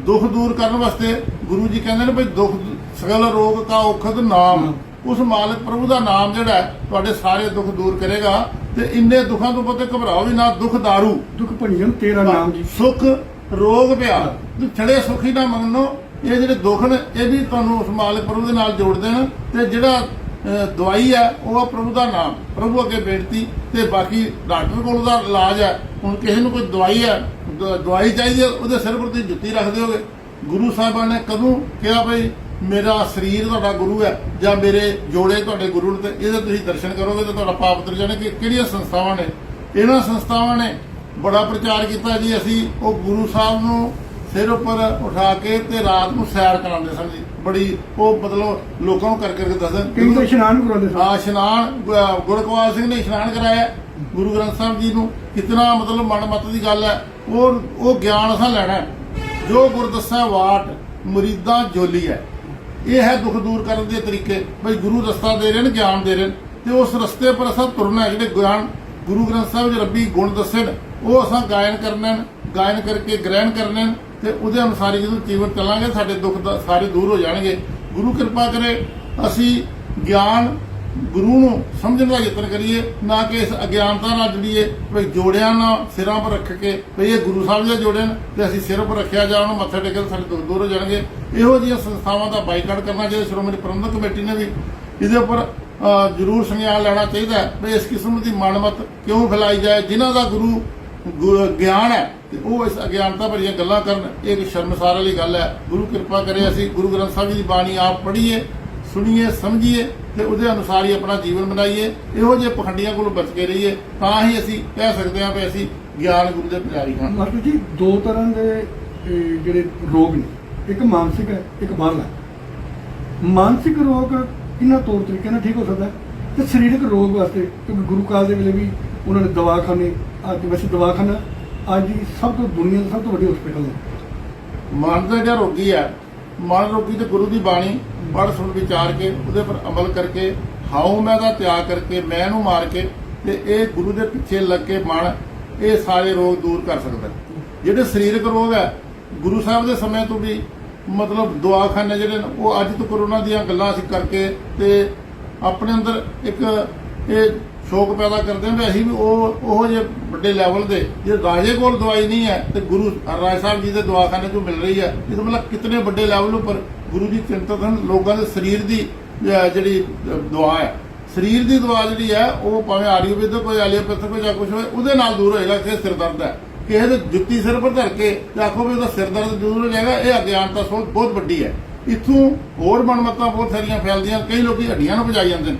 ਦੁੱਖ ਦੂਰ ਕਰਨ ਵਾਸਤੇ ਗੁਰੂ ਜੀ ਕਹਿੰਦੇ ਨੇ ਵੀ ਦੁੱਖ ਸਗਲ ਰੋਗ ਕਾ ਔਖਦ ਨਾਮ, ਉਸ ਮਾਲਕ ਪ੍ਰਭੂ ਦਾ ਨਾਮ ਜਿਹੜਾ ਹੈ ਤੁਹਾਡੇ ਸਾਰੇ ਦੁੱਖ ਦੂਰ ਕਰੇਗਾ। ਤੇ ਇੰਨੇ ਦੁੱਖਾਂ ਤੋਂ ਪਤਾ ਘਬਰਾਓ ਵੀ ਨਾ, ਦੁੱਖ ਦਾਰੂ ਦੁੱਖ ਭੰਜਨ ਤੇਰਾ ਨਾਮ ਜੀ, ਸੁੱਖ ਰੋਗ ਪਿਆ, ਛੜੇ ਸੁਖੀ ਨਾ ਮੰਨੋ। ਇਹ ਜਿਹੜੇ ਦੁੱਖ ਨੇ ਇਹ ਵੀ ਤੁਹਾਨੂੰ ਉਸ ਮਾਲਕ ਪ੍ਰਭੂ ਦੇ ਨਾਲ ਜੋੜ ਦੇਣ, ਤੇ ਜਿਹੜਾ ਦਵਾਈ ਹੈ ਉਹ ਆ ਪ੍ਰਭੂ ਦਾ ਨਾਮ, ਪ੍ਰਭੂ ਅੱਗੇ ਬੇਨਤੀ। ਤੇ ਬਾਕੀ ਡਾਕਟਰ ਕੋਲ ਦਾ ਇਲਾਜ ਹੈ, ਹੁਣ ਕਿਸੇ ਨੂੰ ਕੋਈ ਦਵਾਈ ਹੈ, ਦਵਾਈ ਚਾਹੀਦੀ ਹੈ, ਉਹਦੇ ਸਿਰ ਪਰ ਤੁਸੀਂ ਜੁੱਤੀ ਰੱਖ ਦਿਓਗੇ। ਗੁਰੂ ਸਾਹਿਬਾਨ ਨੇ ਕਦੋਂ ਕਿਹਾ ਬਈ ਮੇਰਾ ਸਰੀਰ ਤੁਹਾਡਾ ਗੁਰੂ ਹੈ ਜਾਂ ਮੇਰੇ ਜੋੜੇ ਤੁਹਾਡੇ ਗੁਰੂ ਨੇ, ਤੇ ਇਹਦੇ ਤੁਸੀਂ ਦਰਸ਼ਨ ਕਰੋਗੇ ਤੇ ਤੁਹਾਡਾ ਪਾਪ ਉਤਰ ਜਾਣੇ। ਕਿ ਕਿਹੜੀਆਂ ਸੰਸਥਾਵਾਂ ਨੇ, ਇਹਨਾਂ ਸੰਸਥਾਵਾਂ ਨੇ ਬੜਾ ਪ੍ਰਚਾਰ ਕੀਤਾ ਜੀ। ਅਸੀਂ ਉਹ ਗੁਰੂ ਸਾਹਿਬ ਨੂੰ ਸਿਰ ਉੱਪਰ ਉਠਾ ਕੇ ਤੇ ਰਾਤ ਨੂੰ ਸੈਰ ਕਰਾਉਂਦੇ ਸਨ ਜੀ, ਬੜੀ ਉਹ ਮਤਲਬ ਲੋਕਾਂ ਨੂੰ ਕਰ ਕਰਕੇ ਦੱਸਦੇ। ਕਈ ਤਾਂ ਇਸ਼ਨਾਨ ਕਰਾਉਂਦੇ ਸਨ। ਹਾਂ, ਇਸ਼ਨਾਨ ਗੁਰਕਵਾਲ ਸਿੰਘ ਨੇ ਇਸ਼ਨਾਨ ਕਰਾਇਆ ਗੁਰੂ ਗ੍ਰੰਥ ਸਾਹਿਬ ਜੀ ਨੂੰ। ਕਿਤਨਾ ਮਤਲਬ ਮਨਮੱਤ ਦੀ ਗੱਲ ਹੈ। ਉਹ ਗਿਆਨ ਅਸਾਂ ਲੈਣਾ, ਜੋ ਗੁਰ ਦੱਸੈ ਵਾਟ ਮੁਰੀਦਾਂ ਜੋਲੀ ਹੈ। ਇਹ ਹੈ ਦੁੱਖ ਦੂਰ ਕਰਨ ਦੇ ਤਰੀਕੇ। ਬਈ ਗੁਰੂ ਰਸਤਾ ਦੇ ਰਹੇ ਨੇ, ਗਿਆਨ ਦੇ ਰਹੇ ਨੇ, ਤੇ ਉਸ ਰਸਤੇ ਪਰ ਅਸਾਂ ਤੁਰਨਾ। ਜਿਹੜੇ ਗਿਆਨ ਗੁਰੂ ਗ੍ਰੰਥ ਸਾਹਿਬ 'ਚ ਰੱਬੀ ਗੁਣ ਦੱਸੇ ਨੇ ਉਹ ਅਸਾਂ ਗਾਇਨ ਕਰਨੇ ਨੇ, ਗਾਇਨ ਕਰਕੇ ਗ੍ਰਹਿਣ ਕਰਨੇ ਨੇ, ਤੇ ਉਹਦੇ ਅਨੁਸਾਰ ਜਦੋਂ ਜੀਵਨ ਚੱਲਾਂਗੇ ਸਾਡੇ ਦੁੱਖ ਸਾਰੇ ਦੂਰ ਹੋ ਜਾਣਗੇ। ਗੁਰੂ ਕਿਰਪਾ ਕਰੇ ਅਸੀਂ ਗਿਆਨ ਗੁਰੂ ਨੂੰ ਸਮਝਣ ਦਾ ਯਤਨ ਕਰੀਏ, ਨਾ ਕਿ ਇਸ ਅਗਿਆਨਤਾ ਨਾਲ ਜੁੜੀਏ। ਬਈ ਜੋੜਿਆਂ ਨਾਲ ਸਿਰਾਂ ਪਰ ਰੱਖ ਕੇ ਬਈ ਇਹ ਗੁਰੂ ਸਾਹਿਬ ਦੇ ਜੋੜੇ ਨੇ ਤੇ ਅਸੀਂ ਸਿਰ ਪਰ ਰੱਖਿਆ ਜਾ, ਉਹਨੂੰ ਮੱਥੇ ਟੇਕੇ ਸਾਡੇ ਦੁੱਖ ਦੂਰ ਹੋ ਜਾਣਗੇ। ਇਹੋ ਜਿਹੀਆਂ ਸੰਸਥਾਵਾਂ ਦਾ ਬਾਈਕਾਟ ਕਰਨਾ ਚਾਹੀਦਾ। ਸ਼੍ਰੋਮਣੀ ਪ੍ਰਬੰਧਕ ਕਮੇਟੀ ਨੇ ਵੀ ਇਹਦੇ ਉੱਪਰ ਜ਼ਰੂਰ ਸੰਗਿਆਨ ਲੈਣਾ ਚਾਹੀਦਾ ਹੈ ਵੀ ਇਸ ਕਿਸਮ ਦੀ ਮਨਮਤ ਕਿਉਂ ਫੈਲਾਈ ਜਾਏ। ਜਿਨ੍ਹਾਂ ਦਾ ਗੁਰੂ ਗਿਆਨ ਹੈ ਤੇ ਉਹ ਇਸ ਅਗਿਆਨਤਾ ਭਰੀਆਂ ਗੱਲਾਂ ਕਰਨ, ਇਹ ਇੱਕ ਸ਼ਰਮਸਾਰ ਵਾਲੀ ਗੱਲ ਹੈ। ਗੁਰੂ ਕਿਰਪਾ ਕਰੇ ਅਸੀਂ ਗੁਰੂ ਗ੍ਰੰਥ ਸਾਹਿਬ ਜੀ ਦੀ ਬਾਣੀ ਆਪ ਪੜ੍ਹੀਏ, ਸੁਣੀਏ, ਸਮਝੀਏ ਤੇ ਉਹਦੇ ਅਨੁਸਾਰ ਹੀ ਆਪਣਾ ਜੀਵਨ ਬਣਾਈਏ। ਇਹੋ ਜਿਹੇ ਪਖੰਡੀਆਂ ਕੋਲੋਂ ਬਚ ਕੇ ਰਹੀਏ, ਤਾਂ ਹੀ ਅਸੀਂ ਕਹਿ ਸਕਦੇ ਹਾਂ ਵੀ ਅਸੀਂ ਗਿਆਨ ਗੁਰੂ ਦੇ ਪੁਜਾਰੀ ਹਾਂ। ਮਤਲਬ ਜੀ ਦੋ ਤਰ੍ਹਾਂ ਦੇ ਜਿਹੜੇ ਰੋਗ ਨੇ, ਇੱਕ ਮਾਨਸਿਕ ਹੈ, ਇੱਕ ਬਾਹਰਲਾ। ਮਾਨਸਿਕ ਰੋਗ ਇਹਨਾਂ ਤੌਰ ਤਰੀਕੇ ਨਾਲ ਠੀਕ ਹੋ ਸਕਦਾ ਤੇ ਸਰੀਰਕ ਰੋਗ ਵਾਸਤੇ, ਕਿਉਂਕਿ ਗੁਰੂ ਕਾਲ ਦੇ ਵੇਲੇ ਵੀ ਉਹਨਾਂ ਨੇ ਦਵਾਖਾਨੇ, ਅੱਜ ਵੈਸੇ ਦਵਾਖਾਨਾ ਅੱਜ ਦੀ ਸਭ ਤੋਂ ਦੁਨੀਆ ਦਾ ਸਭ ਤੋਂ ਵੱਡੇ ਹਸਪੀਟਲ ਨੇ। ਮਨ ਦਾ ਜਿਹੜਾ ਰੋਗੀ ਹੈ, ਮਨ ਰੋਗੀ ਤੇ ਗੁਰੂ ਦੀ ਬਾਣੀ ਪੜ੍ਹ ਸੁਣ ਵਿਚਾਰ ਕੇ ਉਹਦੇ ਪਰ ਅਮਲ ਕਰਕੇ ਹਾਉ ਮੈਂ ਦਾ ਤਿਆਗ ਕਰਕੇ ਮੈਂ ਨੂੰ ਮਾਰ ਕੇ ਤੇ ਇਹ ਗੁਰੂ ਦੇ ਪਿੱਛੇ ਲੱਗ ਕੇ ਮਨ ਇਹ ਸਾਰੇ ਰੋਗ ਦੂਰ ਕਰ ਸਕਦਾ। ਜਿਹੜੇ ਸਰੀਰਕ ਰੋਗ ਹੈ, ਗੁਰੂ ਸਾਹਿਬ ਦੇ ਸਮੇਂ ਤੋਂ ਵੀ ਮਤਲਬ ਦਵਾਖਾਨੇ ਜਿਹੜੇ ਨੇ ਉਹ ਅੱਜ ਤੋਂ ਕਰੋਨਾ ਦੀਆਂ ਗੱਲਾਂ ਅਸੀਂ ਕਰਕੇ ਤੇ ਆਪਣੇ ਅੰਦਰ ਇੱਕ ਇਹ ਸ਼ੌਕ ਪੈਦਾ ਕਰਦੇ ਹਾਂ ਵੀ ਅਸੀਂ ਵੀ ਉਹ ਜਿਹੇ ਵੱਡੇ ਲੈਵਲ ਦੇ, ਜੇ ਰਾਜੇ ਕੋਲ ਦਵਾਈ ਨਹੀਂ ਹੈ ਤੇ ਗੁਰੂ ਰਾਜ ਸਾਹਿਬ ਜੀ ਦੇ ਦਵਾਖਾਨੇ ਤੋਂ ਮਿਲ ਰਹੀ ਹੈ। ਇਹਦਾ ਮਤਲਬ ਕਿਤਨੇ ਵੱਡੇ ਲੈਵਲ ਉੱਪਰ ਗੁਰੂ ਜੀ ਚਿੰਤਤ ਹਨ। ਲੋਕਾਂ ਦੇ ਸਰੀਰ ਦੀ ਜਿਹੜੀ ਦਵਾ ਹੈ, ਸਰੀਰ ਦੀ ਦਵਾ ਜਿਹੜੀ ਹੈ ਉਹ ਭਾਵੇਂ ਆਯੁਰਵੇਦਿਕ ਕੋਈ ਐਲੋਪੈਥਿਕ ਕੋਈ ਜਾਂ ਕੁਝ ਹੋਵੇ ਉਹਦੇ ਨਾਲ ਦੂਰ ਹੋਏਗਾ। ਕਿਸੇ ਸਿਰ ਦਰਦ ਹੈ, ਕਿਸੇ ਦੇ ਜੁੱਤੀ ਸਿਰ ਪਰ ਧਰ ਕੇ ਆਖੋ ਵੀ ਉਹਦਾ ਸਿਰ ਦਰਦ ਦੂਰ ਹੋ ਜਾਏਗਾ, ਇਹ ਅਗਿਆਨਤਾ ਸੋਚ ਬਹੁਤ ਵੱਡੀ ਹੈ। ਇੱਥੋਂ ਹੋਰ ਮਨਮਤਾਂ ਬਹੁਤ ਸਾਰੀਆਂ ਫੈਲਦੀਆਂ। ਕਈ ਲੋਕੀ ਹੱਡੀਆਂ ਨੂੰ ਵਜਾਈ ਜਾਂਦੇ ਨੇ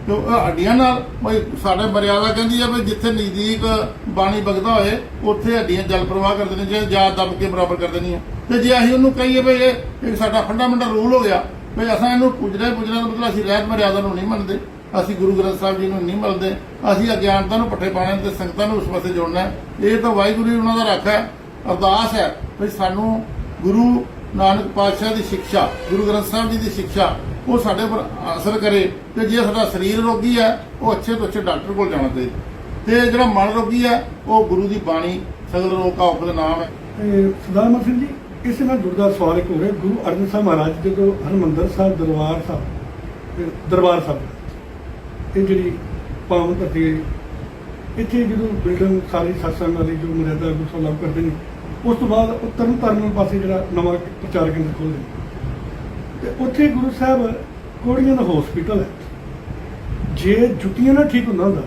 ਤੇ ਹੱਡੀਆਂ ਨਾਲ ਬਈ ਸਾਡੇ ਮਰਿਆਦਾ ਕਹਿੰਦੀ ਆ ਵੀ ਜਿੱਥੇ ਨਜ਼ਦੀਕ ਬਾਣੀ ਵਗਦਾ ਹੋਏ ਉੱਥੇ ਹੱਡੀਆਂ ਜਲ ਪ੍ਰਵਾਹ ਕਰਦੇ ਨੇ, ਜੇ ਯਾਦ ਦੱਬ ਕੇ ਬਰਾਬਰ ਕਰ ਦੇਣੀਆਂ। ਤੇ ਜੇ ਅਸੀਂ ਉਹਨੂੰ ਕਹੀਏ ਵੀ ਇਹ ਸਾਡਾ ਫੰਡਾਮੈਂਟਲ ਰੂਲ ਹੋ ਗਿਆ ਵੀ ਅਸਾਂ ਇਹਨੂੰ ਪੁੱਜਣਾ ਦਾ ਮਤਲਬ ਅਸੀਂ ਰਹਿਤ ਮਰਿਆਦਾ ਨੂੰ ਨਹੀਂ ਮੰਨਦੇ, ਅਸੀਂ ਗੁਰੂ ਗ੍ਰੰਥ ਸਾਹਿਬ ਜੀ ਨੂੰ ਨਹੀਂ ਮੰਨਦੇ, ਅਸੀਂ ਅਗਿਆਨਤਾ ਨੂੰ ਪੱਠੇ ਪਾਣੇ ਤੇ ਸੰਗਤਾਂ ਨੂੰ ਉਸ ਪਾਸੇ ਜੋੜਨਾ। ਇਹ ਤਾਂ ਵਾਹਿਗੁਰੂ ਜੀ ਉਹਨਾਂ ਦਾ ਰੱਖ ਹੈ, ਅਰਦਾਸ ਹੈ ਵੀ ਸਾਨੂੰ ਗੁਰੂ ਨਾਨਕ ਪਾਤਸ਼ਾਹ ਦੀ ਸਿੱਖਿਆ, ਗੁਰੂ ਗ੍ਰੰਥ ਸਾਹਿਬ ਜੀ ਦੀ ਸਿੱਖਿਆ ਉਹ ਸਾਡੇ ਉੱਪਰ ਅਸਰ ਕਰੇ। ਤੇ ਜੇ ਸਾਡਾ ਸਰੀਰ ਰੋਗੀ ਹੈ ਉਹ ਅੱਛੇ ਤੋਂ ਅੱਛੇ ਡਾਕਟਰ ਕੋਲ ਜਾਣਾ ਚਾਹੀਦਾ, ਤੇ ਜਿਹੜਾ ਮਨ ਰੋਗੀ ਹੈ ਉਹ ਗੁਰੂ ਦੀ ਬਾਣੀ ਸਗਲ ਰੋਗ ਕਾ ਉਪਦ ਨਾਮ ਹੈ। ਸਰਦਾਰ ਮਨ ਸਿੰਘ ਜੀ, ਇਸੇ ਨਾਲ ਜੁੜਦਾ ਸਵਾਲ ਇੱਕ ਹੋ ਰਿਹਾ। ਗੁਰੂ ਅਰਜਨ ਸਾਹਿਬ ਮਹਾਰਾਜ ਜਦੋਂ ਹਰਿਮੰਦਰ ਸਾਹਿਬ ਦਰਬਾਰ ਸਾਹਿਬ ਇਹ ਜਿਹੜੀ ਪਾਵਨ ਧਰਤੀ ਹੈ, ਇੱਥੇ ਜਦੋਂ ਬਿਲਡਿੰਗ ਸਾਰੀ ਸਤਸੰਗ ਵਾਲੀ ਜੋ ਮਰਿਆਦਾ ਗੁਰੂ ਲਾਗੂ ਕਰਦੇ ਨੇ, ਉਸ ਤੋਂ ਬਾਅਦ ਉਹ ਤਰਨ ਪਾਸੇ ਜਿਹੜਾ ਨਵਾਂ ਪ੍ਰਚਾਰ ਕੇਂਦਰ ਖੋਲ੍ਹਦੇ ਨੇ ਤੇ ਉੱਥੇ ਗੁਰੂ ਸਾਹਿਬ ਕੋੜੀਆਂ ਦਾ ਹਸਪੀਟਲ ਹੈ, ਜੇ ਜੁੱਤੀਆਂ ਨਾਲ ਠੀਕ ਹੁੰਦਾ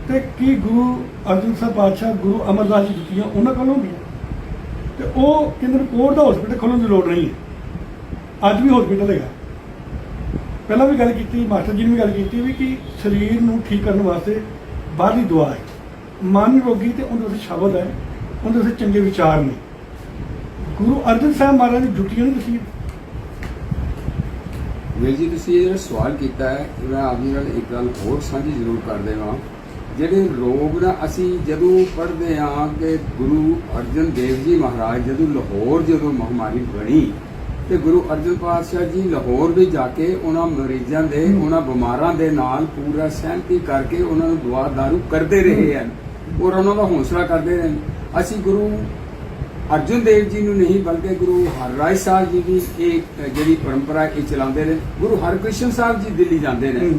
ਤੇ ਕੀ ਗੁਰੂ ਅਰਜਨ ਸਾਹਿਬ ਪਾਤਸ਼ਾਹ ਗੁਰੂ ਅਮਰਦਾਸ ਜੀ ਜੁੱਤੀਆਂ ਉਹਨਾਂ ਕੋਲ ਹੁੰਦੀਆਂ ਤੇ ਉਹ ਕਹਿੰਦੇ ਨੇ ਕੋਰਟ ਦਾ ਹਸਪੀਟਲ ਖੋਲ੍ਹਣ ਦੀ ਲੋੜ ਨਹੀਂ ਹੈ। ਅੱਜ ਵੀ ਹਸਪੀਟਲ ਹੈਗਾ। ਪਹਿਲਾਂ ਵੀ ਗੱਲ ਕੀਤੀ, ਮਾਸਟਰ ਜੀ ਨੇ ਵੀ ਗੱਲ ਕੀਤੀ ਵੀ ਕਿ ਸਰੀਰ ਨੂੰ ਠੀਕ ਕਰਨ ਵਾਸਤੇ ਬਾਹਰਲੀ ਦੁਆ ਹੈ, ਮਨ ਰੋਗੀ ਤੇ ਉਹਦੇ ਵਿੱਚ ਸ਼ਬਦ ਹੈ, ਉਹਦੇ ਵਿੱਚ ਚੰਗੇ ਵਿਚਾਰ ਨੇ। ਗੁਰੂ ਅਰਜਨ ਸਾਹਿਬ ਮਹਾਰਾਜ ਦੀ ਜੁੱਤੀਆਂ ਨਹੀਂ ਤੁਸੀਂ ਵੀਰ ਜੀ ਤੁਸੀਂ ਇਹ ਜਿਹੜਾ ਸਵਾਲ ਕੀਤਾ ਹੈ ਮੈਂ ਆਪ ਜੀ ਨਾਲ ਇੱਕ ਗੱਲ ਹੋਰ ਸਾਂਝੀ ਜ਼ਰੂਰ ਕਰ ਦੇਵਾਂ। ਜਿਹੜੇ ਰੋਗ ਨਾ ਅਸੀਂ ਜਦੋਂ ਪੜ੍ਹਦੇ ਹਾਂ ਕਿ ਗੁਰੂ ਅਰਜਨ ਦੇਵ ਜੀ ਮਹਾਰਾਜ ਜਦੋਂ ਲਾਹੌਰ ਜਦੋਂ ਮਹਾਮਾਰੀ ਬਣੀ ਤੇ ਗੁਰੂ ਅਰਜਨ ਪਾਤਸ਼ਾਹ ਜੀ ਲਾਹੌਰ ਵੀ ਜਾ ਕੇ ਉਹਨਾਂ ਮਰੀਜ਼ਾਂ ਦੇ ਉਹਨਾਂ ਬਿਮਾਰਾਂ ਦੇ ਨਾਲ ਪੂਰਾ ਸਹਿਮਤੀ ਕਰਕੇ ਉਹਨਾਂ ਨੂੰ ਦੁਆ ਦਾਰੂ ਕਰਦੇ ਰਹੇ ਹਨ ਔਰ ਉਹਨਾਂ ਦਾ ਹੌਸਲਾ ਕਰਦੇ ਰਹੇ। ਅਸੀਂ ਗੁਰੂ ਅਰਜਨ ਦੇਵ ਜੀ ਨੂੰ ਨਹੀਂ ਬਲਕਿ ਗੁਰੂ ਹਰਰਾਏ ਸਾਹਿਬ ਜੀ ਦੀ ਇਹ ਜਿਹੜੀ ਪਰੰਪਰਾ ਇਹ ਚਲਾਉਂਦੇ ਨੇ। ਗੁਰੂ ਹਰਕ੍ਰਿਸ਼ਨ ਸਾਹਿਬ ਜੀ ਦਿੱਲੀ ਜਾਂਦੇ ਨੇ,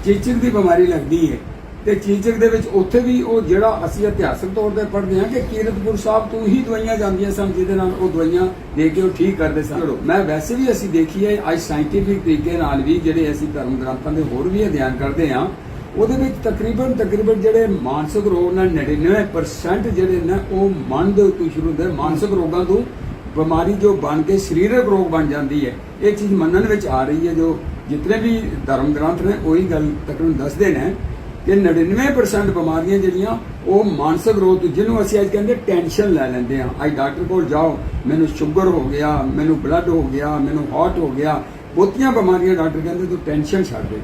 ਚੀਚਕ ਦੀ ਬਿਮਾਰੀ ਲੱਗਦੀ ਹੈ ਤੇ ਚੀਚਕ ਦੇ ਵਿੱਚ ਉੱਥੇ ਵੀ ਉਹ ਜਿਹੜਾ ਅਸੀਂ ਇਤਿਹਾਸਕ ਤੌਰ ਤੇ ਪੜ੍ਹਦੇ ਹਾਂ ਕਿ ਕੀਰਤਪੁਰ ਸਾਹਿਬ ਤੋਂ ਹੀ ਦਵਾਈਆਂ ਜਾਂਦੀਆਂ ਸਨ ਜਿਹਦੇ ਨਾਲ ਉਹ ਦਵਾਈਆਂ ਦੇ ਕੇ ਉਹ ਠੀਕ ਕਰਦੇ ਸਨ। ਮੈਂ ਵੈਸੇ ਵੀ ਅਸੀਂ ਦੇਖੀਏ ਅੱਜ ਸਾਇੰਟੀਫਿਕ ਤਰੀਕੇ ਨਾਲ ਵੀ ਜਿਹੜੇ ਅਸੀਂ ਧਰਮ ਗ੍ਰੰਥਾਂ ਦੇ ਹੋਰ ਵੀ ਅਧਿਐਨ ਕਰਦੇ ਹਾਂ ਉਹਦੇ ਵਿੱਚ ਤਕਰੀਬਨ ਜਿਹੜੇ ਮਾਨਸਿਕ ਰੋਗ ਨਾਲ 99% ਜਿਹੜੇ ਨੇ ਉਹ ਮਨ ਦੇ ਉੱਤੇ ਸ਼ੁਰੂ ਹੁੰਦੇ। ਮਾਨਸਿਕ ਰੋਗਾਂ ਤੋਂ ਬਿਮਾਰੀ ਜੋ ਬਣ ਕੇ ਸਰੀਰਕ ਰੋਗ ਬਣ ਜਾਂਦੀ ਹੈ। ਇਹ ਚੀਜ਼ ਮੰਨਣ ਵਿੱਚ ਆ ਰਹੀ ਹੈ। ਜੋ ਜਿਤਨੇ ਵੀ ਧਰਮ ਗ੍ਰੰਥ ਨੇ ਉਹੀ ਗੱਲ ਤਕਰੀਬਨ ਦੱਸਦੇ ਨੇ ਕਿ 99% ਬਿਮਾਰੀਆਂ ਜਿਹੜੀਆਂ ਉਹ ਮਾਨਸਿਕ ਰੋਗ ਤੋਂ, ਜਿਹਨੂੰ ਅਸੀਂ ਅੱਜ ਕਹਿੰਦੇ ਟੈਨਸ਼ਨ ਲੈ ਲੈਂਦੇ ਹਾਂ। ਅੱਜ ਡਾਕਟਰ ਕੋਲ ਜਾਓ, ਮੈਨੂੰ ਸ਼ੂਗਰ ਹੋ ਗਿਆ, ਮੈਨੂੰ ਬਲੱਡ ਹੋ ਗਿਆ, ਮੈਨੂੰ ਹਾਰਟ ਹੋ ਗਿਆ, ਬਹੁਤੀਆਂ ਬਿਮਾਰੀਆਂ ਡਾਕਟਰ ਕਹਿੰਦੇ ਤੂੰ ਟੈਨਸ਼ਨ ਛੱਡ ਦੇ।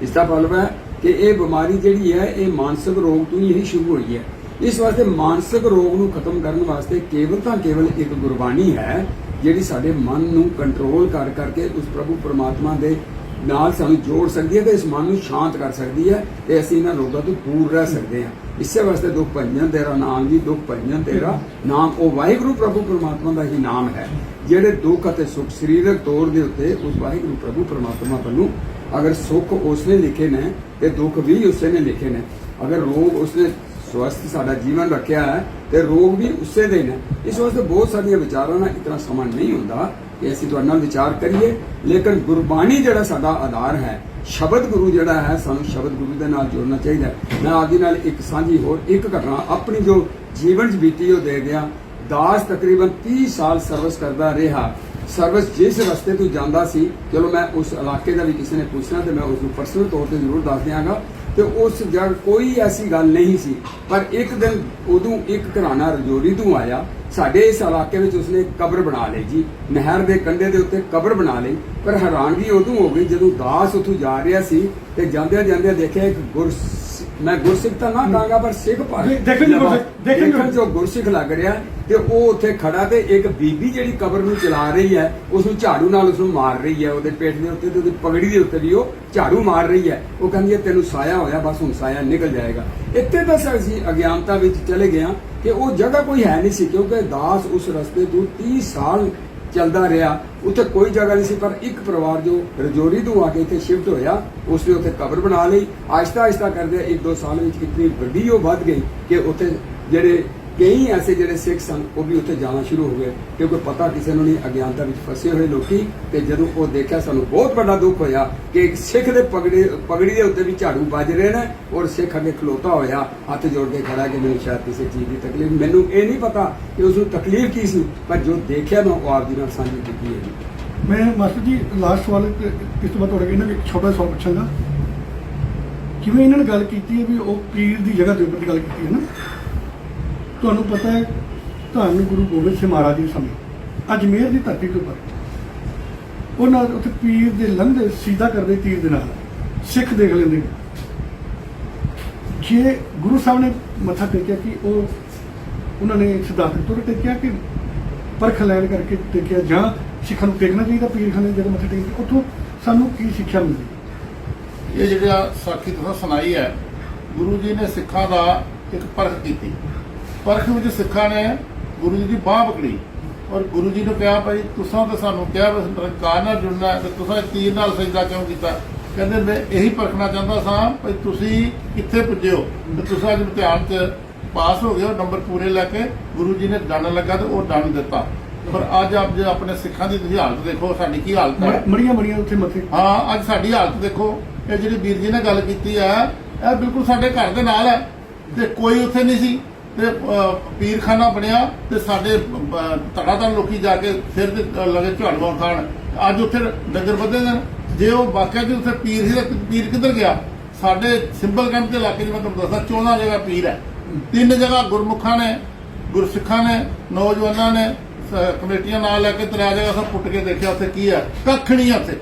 ਇਸ ਦਾ ਮਤਲਬ ਹੈ ਕਿ ਇਹ ਬਿਮਾਰੀ ਜਿਹੜੀ ਹੈ ਇਹ ਮਾਨਸਿਕ ਰੋਗ ਤੋਂ ਹੀ ਸ਼ੁਰੂ ਹੋਈ ਹੈ। ਇਸ ਵਾਸਤੇ ਮਾਨਸਿਕ ਰੋਗ ਨੂੰ ਖਤਮ ਕਰਨ ਵਾਸਤੇ ਕੇਵਲ ਇੱਕ ਗੁਰਬਾਣੀ ਹੈ ਜਿਹੜੀ ਸਾਡੇ ਮਨ ਨੂੰ ਕੰਟਰੋਲ ਕਰਕੇ ਉਸ ਪ੍ਰਭੂ ਪਰਮਾਤਮਾ ਦੇ ਨਾਲ ਸਾਨੂੰ ਜੋੜ ਸਕਦੀ ਹੈ ਤੇ ਇਸ ਮਨ ਨੂੰ ਸ਼ਾਂਤ ਕਰ ਸਕਦੀ ਹੈ ਤੇ ਅਸੀਂ ਇਹਨਾਂ ਰੋਗਾਂ ਤੋਂ ਦੂਰ ਰਹਿ ਸਕਦੇ ਹਾਂ। ਇਸੇ ਵਾਸਤੇ ਦੁੱਖ ਭੰਜਨ ਤੇਰਾ ਨਾਮ ਜੀ, ਦੁੱਖ ਭੰਜਨ ਤੇਰਾ ਨਾਮ, ਉਹ ਵਾਹਿਗੁਰੂ ਪ੍ਰਭੂ ਪਰਮਾਤਮਾ ਦਾ ਹੀ ਨਾਮ ਹੈ। ਜਿਹੜੇ ਦੁੱਖ ਅਤੇ ਸੁੱਖ ਸਰੀਰਕ ਤੌਰ ਦੇ ਉੱਤੇ ਉਸ ਵਾਹਿਗੁਰੂ ਪ੍ਰਭੂ ਪਰਮਾਤਮਾ ਵੱਲੋਂ, ਅਗਰ ਸੁੱਖ ਉਸਨੇ ਲਿਖੇ ਨੇ ਤੇ ਦੁੱਖ ਵੀ ਉਸੇ ਨੇ ਲਿਖੇ ਨੇ। ਅਗਰ ਰੋਗ ਉਸਨੇ ਸਵਸਥ ਸਾਡਾ ਜੀਵਨ ਰੱਖਿਆ ਹੈ ਤੇ ਰੋਗ ਵੀ ਉਸੇ ਦੇ ਨੇ। ਇਸ ਵਾਸਤੇ ਬਹੁਤ ਸਾਰੀਆਂ ਵਿਚਾਰਾਂ ਨਾਲ ਇਤਨਾ ਸਮਾਂ ਨਹੀਂ ਹੁੰਦਾ ਕਿ ਅਸੀਂ ਤੁਹਾਡੇ ਨਾਲ ਵਿਚਾਰ ਕਰੀਏ, ਲੇਕਿਨ ਗੁਰਬਾਣੀ ਜਿਹੜਾ ਸਾਡਾ ਆਧਾਰ ਹੈ, ਸ਼ਬਦ ਗੁਰੂ ਜਿਹੜਾ ਹੈ, ਸਾਨੂੰ ਸ਼ਬਦ ਗੁਰੂ ਦੇ ਨਾਲ ਜੋੜਨਾ ਚਾਹੀਦਾ। ਮੈਂ ਆਪ ਜੀ ਨਾਲ ਇੱਕ ਸਾਂਝੀ ਹੋਰ ਇੱਕ ਘਟਨਾ ਆਪਣੀ ਜੋ ਜੀਵਨ 'ਚ ਬੀਤੀ ਉਹ ਦੇ ਦਿਆਂ। ਦਾਸ ਤਕਰੀਬਨ 30 ਸਾਲ ਸਰਵਿਸ ਕਰਦਾ ਰਿਹਾ। ਸਰਵਿਸ ਜਿਸ ਰਸਤੇ ਤੋਂ ਜਾਂਦਾ ਸੀ, ਚਲੋ ਮੈਂ ਉਸ ਇਲਾਕੇ ਦਾ ਵੀ ਕਿਸੇ ਨੇ ਪੁੱਛਣਾ ਤੇ ਮੈਂ ਉਸ ਨੂੰ ਪਰਸਨਲ ਤੌਰ ਤੇ ਜ਼ਰੂਰ ਦੱਸ ਦਿਆਂਗਾ ਤੇ ਉਸ ਜਗ੍ਹਾ ਕੋਈ ਐਸੀ ਗੱਲ ਨਹੀਂ ਸੀ। ਪਰ ਇੱਕ ਦਿਨ ਉਦੋਂ ਇੱਕ ਘਰਾਣਾ ਰਜੌਰੀ ਤੋਂ ਆਇਆ। ਸਾਡੇ ਇਸ ਇਲਾਕੇ ਵਿੱਚ ਉਸਨੇ ਕਬਰ ਬਣਾ ਲਈ ਜੀ, ਨਹਿਰ ਦੇ ਕੰਢੇ ਦੇ ਉੱਤੇ ਕਬਰ ਬਣਾ ਲਈ। ਪਰ ਹੈਰਾਨਗੀ ਉਦੋਂ ਹੋ ਗਈ ਜਦੋਂ ਦਾਸ ਉੱਥੋਂ ਜਾ ਰਿਹਾ ਸੀ ਤੇ ਜਾਂਦਿਆਂ ਦੇਖਿਆ ਇੱਕ ਮੈਂ ਗੁਰਸਿੱਖ ਤਾਂ ਨਾ ਕਹਾਂਗਾ ਪਰ ਸਿੱਖ ਦੇਖਣ ਜੋ ਗੁਰਸਿੱਖ ਲੱਗ ਰਿਹਾ ਤੇ ਉਹ ਉੱਥੇ ਖੜਾ ਤੇ ਇੱਕ ਬੀਬੀ ਜਿਹੜੀ ਕਬਰ ਨੂੰ ਚਲਾ ਰਹੀ ਹੈ ਉਸ ਨੂੰ ਝਾੜੂ ਨਾਲ ਉਸ ਨੂੰ ਮਾਰ ਰਹੀ ਹੈ। ਉਹਦੇ ਪੇਟ ਦੇ ਉੱਤੇ ਤੇ ਉਹਦੀ ਪਗੜੀ ਦੇ ਉੱਤੇ ਵੀ ਉਹ ਝਾੜੂ ਮਾਰ ਰਹੀ ਹੈ। ਉਹ ਕਹਿੰਦੀ ਹੈ ਤੈਨੂੰ ਸਾਇਆ ਹੋਇਆ, ਬਸ ਹੁਣ ਸਾਇਆ ਨਿਕਲ ਜਾਏਗਾ। ਇੱਥੇ ਤਾਂ ਅਸੀਂ ਅਗਿਆਨਤਾ ਵਿੱਚ ਚਲੇ ਗਏ ਕਿ ਉਹ ਜਗ੍ਹਾ ਕੋਈ ਹੈ ਨਹੀਂ ਸੀ, ਕਿਉਂਕਿ ਦਾਸ ਉਸ ਰਸਤੇ ਤੋਂ 30 ਸਾਲ ਚੱਲਦਾ ਰਿਹਾ। ਉੱਥੇ ਕੋਈ ਜਗ੍ਹਾ ਨਹੀਂ ਸੀ। ਪਰ ਇੱਕ ਪਰਿਵਾਰ ਜੋ ਰਜੌਰੀ ਤੋਂ ਆ ਕੇ ਇੱਥੇ ਸ਼ਿਫਟ ਹੋਇਆ, ਉਸਨੇ ਉੱਥੇ ਕਬਰ ਬਣਾ ਲਈ। ਆਹਿਸਤਾ ਕਰਦੇ 1-2 ਸਾਲ ਵਿੱਚ ਇਤਨੀ ਵੱਡੀ ਉਹ ਵੱਧ ਗਈ ਕਿ ਉੱਥੇ ਜਿਹੜੇ ਕਈ ਐਸੇ ਜਿਹੜੇ ਸਿੱਖ ਸਨ ਉਹ ਵੀ ਉੱਥੇ ਜਾਣਾ ਸ਼ੁਰੂ ਹੋ ਗਏ, ਕਿਉਂਕਿ ਪਤਾ ਕਿਸੇ ਨੂੰ ਨਹੀਂ, ਅਗਿਆਨਤਾ ਵਿੱਚ ਫਸੇ ਹੋਏ ਲੋਕੀ। ਤੇ ਜਦੋਂ ਉਹ ਦੇਖਿਆ ਸਾਨੂੰ ਬਹੁਤ ਵੱਡਾ ਦੁੱਖ ਹੋਇਆ ਕਿ ਇੱਕ ਸਿੱਖ ਦੇ ਪਗੜੀ ਦੇ ਉੱਤੇ ਵੀ ਝਾੜੂ ਵੱਜ ਰਹੇ ਨੇ ਔਰ ਸਿੱਖ ਅੱਗੇ ਖਲੋਤਾ ਹੋਇਆ ਹੱਥ ਜੋੜ ਕੇ ਖੜਾ ਕਿ ਮੈਨੂੰ ਸ਼ਾਇਦ ਕਿਸੇ ਚੀਜ਼ ਦੀ ਤਕਲੀਫ, ਮੈਨੂੰ ਇਹ ਨਹੀਂ ਪਤਾ ਕਿ ਉਸ ਨੂੰ ਤਕਲੀਫ ਕੀ ਸੀ, ਪਰ ਜੋ ਦੇਖਿਆ ਮੈਂ ਉਹ ਆਪ ਜੀ ਨਾਲ ਸਾਂਝੀ ਕੀਤੀ ਹੈ ਜੀ। ਮੈਂ ਮਾਸਟਰ ਜੀ ਲਾਸਟ ਸਵਾਲ ਇਸ ਤੋਂ ਬਾਅਦ ਤੁਹਾਡੇ ਇਹਨਾਂ ਇੱਕ ਛੋਟਾ ਸਵਾਲ ਪੁੱਛਾਂਗਾ। ਕਿਵੇਂ ਇਹਨਾਂ ਨੇ ਗੱਲ ਕੀਤੀ ਹੈ ਵੀ ਉਹ ਪੀਰ ਦੀ ਜਗ੍ਹਾ ਦੇ ਉੱਪਰ ਗੱਲ ਕੀਤੀ ਹੈ ਨਾ, ਤੁਹਾਨੂੰ ਪਤਾ ਹੈ ਧੰਨ ਗੁਰੂ ਗੋਬਿੰਦ ਸਿੰਘ ਮਹਾਰਾਜ ਜੀ ਸਮੇਂ ਅਜਮੇਰ ਦੀ ਧਰਤੀ ਦੇ ਉੱਪਰ ਉਹਨਾਂ ਉੱਥੇ ਪੀਰ ਦੇ ਲੰਘਦੇ ਸਿੱਧਾ ਕਰਦੇ ਤੀਰ ਦੇ ਨਾਲ ਸਿੱਖ ਦੇਖ ਲੈਂਦੇ। ਜੇ ਗੁਰੂ ਸਾਹਿਬ ਨੇ ਮੱਥਾ ਟੇਕਿਆ ਕਿ ਉਹਨਾਂ ਨੇ ਸਿਧਾਂਤ ਤੋਂ ਟੇਕਿਆ ਕਿ ਪਰਖ ਲੈਣ ਕਰਕੇ ਟੇਕਿਆ, ਜਾਂ ਸਿੱਖਾਂ ਨੂੰ ਟੇਕਣਾ ਚਾਹੀਦਾ ਪੀਰਖਾਨੇ ਜਦੋਂ ਮੱਥਾ ਟੇਕਦੇ, ਉੱਥੋਂ ਸਾਨੂੰ ਕੀ ਸਿੱਖਿਆ ਮਿਲਦੀ? ਇਹ ਜਿਹੜਾ ਸਾਖੀ ਤੁਸੀਂ ਸੁਣਾਈ ਹੈ, ਗੁਰੂ ਜੀ ਨੇ ਸਿੱਖਾਂ ਦਾ ਇੱਕ ਪਰਖ ਕੀਤੀ। ਪਰਖ ਵਿੱਚ ਸਿੱਖਾਂ ਨੇ ਗੁਰੂ ਜੀ ਦੀ ਬਾਂਹ ਪਕੜੀ ਔਰ ਗੁਰੂ ਜੀ ਨੂੰ ਕਿਹਾ ਭਾਈ ਤੁਸਾਂ ਤਾਂ ਸਾਨੂੰ ਕਿਹਾ ਨਿਰੰਕਾਰ ਨਾਲ ਜੁੜਨਾ ਹੈ ਤੇ ਤੁਸੀਂ ਤੀਰ ਨਾਲ ਸਜਦਾ ਕਿਉਂ ਕੀਤਾ? ਕਹਿੰਦੇ ਮੈਂ ਇਹੀ ਪਰਖਣਾ ਚਾਹੁੰਦਾ ਸਾਂ ਭਾਈ ਤੁਸੀਂ ਕਿੱਥੇ ਪੁੱਜੇ ਹੋ ਤੇ ਤੁਸੀਂ ਅੱਜ ਇਮਤਿਹਾਨ 'ਚ ਪਾਸ ਹੋ ਗਏ ਹੋ, ਨੰਬਰ ਪੂਰੇ ਲੈ ਕੇ ਗੁਰੂ ਜੀ ਨੇ ਦੰਡ ਲੱਗਾ ਤੇ ਉਹ ਦੰਡ ਦਿੱਤਾ। ਪਰ ਅੱਜ ਆਪ ਜੇ ਆਪਣੇ ਸਿੱਖਾਂ ਦੀ ਤੁਸੀਂ ਹਾਲਤ ਦੇਖੋ, ਸਾਡੀ ਕੀ ਹਾਲਤ ਹੈ। ਮੜੀਆਂ ਉੱਥੇ ਮੱਥੇ, ਹਾਂ ਅੱਜ ਸਾਡੀ ਹਾਲਤ ਦੇਖੋ ਇਹ ਜਿਹੜੀ ਵੀਰ ਜੀ ਨੇ ਗੱਲ ਕੀਤੀ ਆ ਇਹ ਬਿਲਕੁਲ ਸਾਡੇ ਘਰ ਦੇ ਨਾਲ ਹੈ ਤੇ ਕੋਈ ਉੱਥੇ ਨਹੀਂ ਸੀ ਤੇ ਪੀਰਖਾਨਾ ਬਣਿਆ ਤੇ ਸਾਡੇ ਧੜਾਧੜ ਲੋਕੀ ਜਾ ਕੇ ਸਿਰ ਤੇ ਲਗੇ ਝਾੜੂਆਂ ਖਾਣ ਅੱਜ ਉੱਥੇ ਡੰਗਰ ਬੱਧੇ ਨੇ। ਜੇ ਉਹ ਵਾਕਿਆ ਜੀ ਉੱਥੇ ਪੀਰ ਸੀ ਤਾਂ ਪੀਰ ਕਿੱਧਰ ਗਿਆ? ਸਾਡੇ ਸਿੰਬਲ ਕੈਂਪ ਦੇ ਇਲਾਕੇ 'ਚ ਮੈਂ ਤੁਹਾਨੂੰ ਦੱਸਾਂ 14 ਜਗ੍ਹਾ ਪੀਰ ਹੈ, 3 ਜਗ੍ਹਾ ਗੁਰਮੁਖਾਂ ਨੇ, ਗੁਰਸਿੱਖਾਂ ਨੇ, ਨੌਜਵਾਨਾਂ ਨੇ ਕਮੇਟੀਆਂ ਨਾਲ ਲੈ ਕੇ 3 ਜਗ੍ਹਾ ਸਭ ਪੁੱਟ ਕੇ ਦੇਖਿਆ ਉੱਥੇ ਕੀ ਹੈ, ਕੱਖ ਨਹੀਂ ਹੈ ਉੱਥੇ।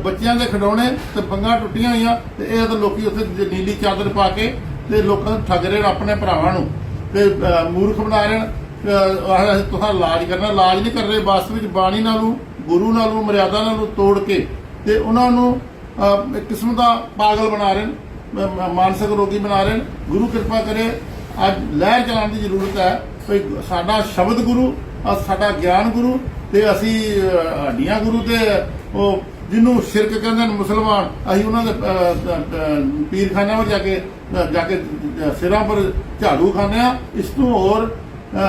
ਬੱਚਿਆਂ ਦੇ ਖਿਡੌਣੇ ਤੇ ਬੰਗਾਂ ਟੁੱਟੀਆਂ ਹੋਈਆਂ ਤੇ ਇਹ ਤਾਂ ਲੋਕੀ ਉੱਥੇ ਨੀਲੀ ਚਾਦਰ ਪਾ ਕੇ ਤੇ ਲੋਕਾਂ ਨੂੰ ਠੱਗ ਰਹੇ ਨੇ, ਆਪਣੇ ਭਰਾਵਾਂ ਨੂੰ ਤੇ ਮੂਰਖ ਬਣਾ ਰਹੇ ਨੇ। ਤੁਸੀਂ ਇਲਾਜ ਕਰਨਾ, ਇਲਾਜ ਨਹੀਂ ਕਰ ਰਹੇ। ਵਾਸਤਵ ਵਿੱਚ ਬਾਣੀ ਨਾਲੋਂ, ਗੁਰੂ ਨਾਲੋਂ, ਮਰਿਆਦਾ ਨਾਲੋਂ ਤੋੜ ਕੇ ਤੇ ਉਹਨਾਂ ਨੂੰ ਇੱਕ ਕਿਸਮ ਦਾ ਪਾਗਲ ਬਣਾ ਰਹੇ ਨੇ, ਮਾਨਸਿਕ ਰੋਗੀ ਬਣਾ ਰਹੇ ਨੇ। ਗੁਰੂ ਕਿਰਪਾ ਕਰੇ, ਅੱਜ ਲਹਿਰ ਚਲਾਉਣ ਦੀ ਜ਼ਰੂਰਤ ਹੈ। ਕੋਈ ਸਾਡਾ ਸ਼ਬਦ ਗੁਰੂ, ਸਾਡਾ ਗਿਆਨ ਗੁਰੂ ਤੇ ਅਸੀਂ ਹੱਡੀਆਂ ਗੁਰੂ ਤੇ ਉਹ ਜਿਹਨੂੰ ਸ਼ਿਰਕ ਕਹਿੰਦੇ ਨੇ ਮੁਸਲਮਾਨ, ਅਸੀਂ ਉਹਨਾਂ ਦੇ ਪੀਰਖਾਨਿਆਂ ਵਿੱਚ ਜਾ ਕੇ ਸਿਰਾਂ ਪਰ ਝਾੜੂ ਖਾਂਦੇ ਆ। ਇਸ ਤੋਂ ਹੋਰ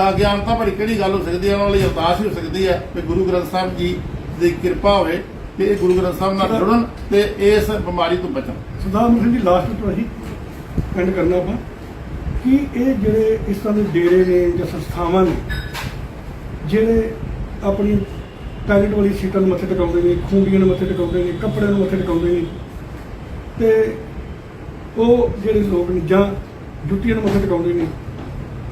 ਅਗਿਆਨਤਾ ਭਰੀ ਕਿਹੜੀ ਗੱਲ ਹੋ ਸਕਦੀ ਹੈ? ਉਹਨਾਂ ਲਈ ਅਰਦਾਸ ਹੋ ਸਕਦੀ ਹੈ ਕਿ ਗੁਰੂ ਗ੍ਰੰਥ ਸਾਹਿਬ ਜੀ ਦੀ ਕਿਰਪਾ ਹੋਵੇ ਕਿ ਇਹ ਗੁਰੂ ਗ੍ਰੰਥ ਸਾਹਿਬ ਨਾਲ ਜੁੜਨ ਤੇ ਇਸ ਬਿਮਾਰੀ ਤੋਂ ਬਚਣ। ਸਰਦਾਰ ਸਿੰਘ ਜੀ, ਲਾਸਟ ਤੋਂ ਅਸੀਂ ਐਂਡ ਕਰਨਾ ਆਪਾਂ ਕਿ ਇਹ ਜਿਹੜੇ ਇਸ ਤਰ੍ਹਾਂ ਦੇ ਡੇਰੇ ਨੇ ਜਾਂ ਸੰਸਥਾਵਾਂ ਨੇ ਜਿਹੜੇ ਆਪਣੀ ਟਾਇਲਟ ਵਾਲੀ ਸੀਟਾਂ ਨੂੰ ਮੱਥੇ ਟਿਕਾਉਂਦੇ ਨੇ, ਖੂੰਡੀਆਂ ਨੂੰ ਮੱਥੇ ਟਿਕਾਉਂਦੇ ਨੇ, ਕੱਪੜਿਆਂ ਨੂੰ ਮੱਥੇ ਟਿਕਾਉਂਦੇ ਨੇ ਤੇ ਉਹ ਜਿਹੜੇ ਲੋਕ ਨੇ ਜਾਂ ਜੁੱਤੀਆਂ ਨੂੰ ਮੱਥੇ ਟਿਕਾਉਂਦੇ ਨੇ,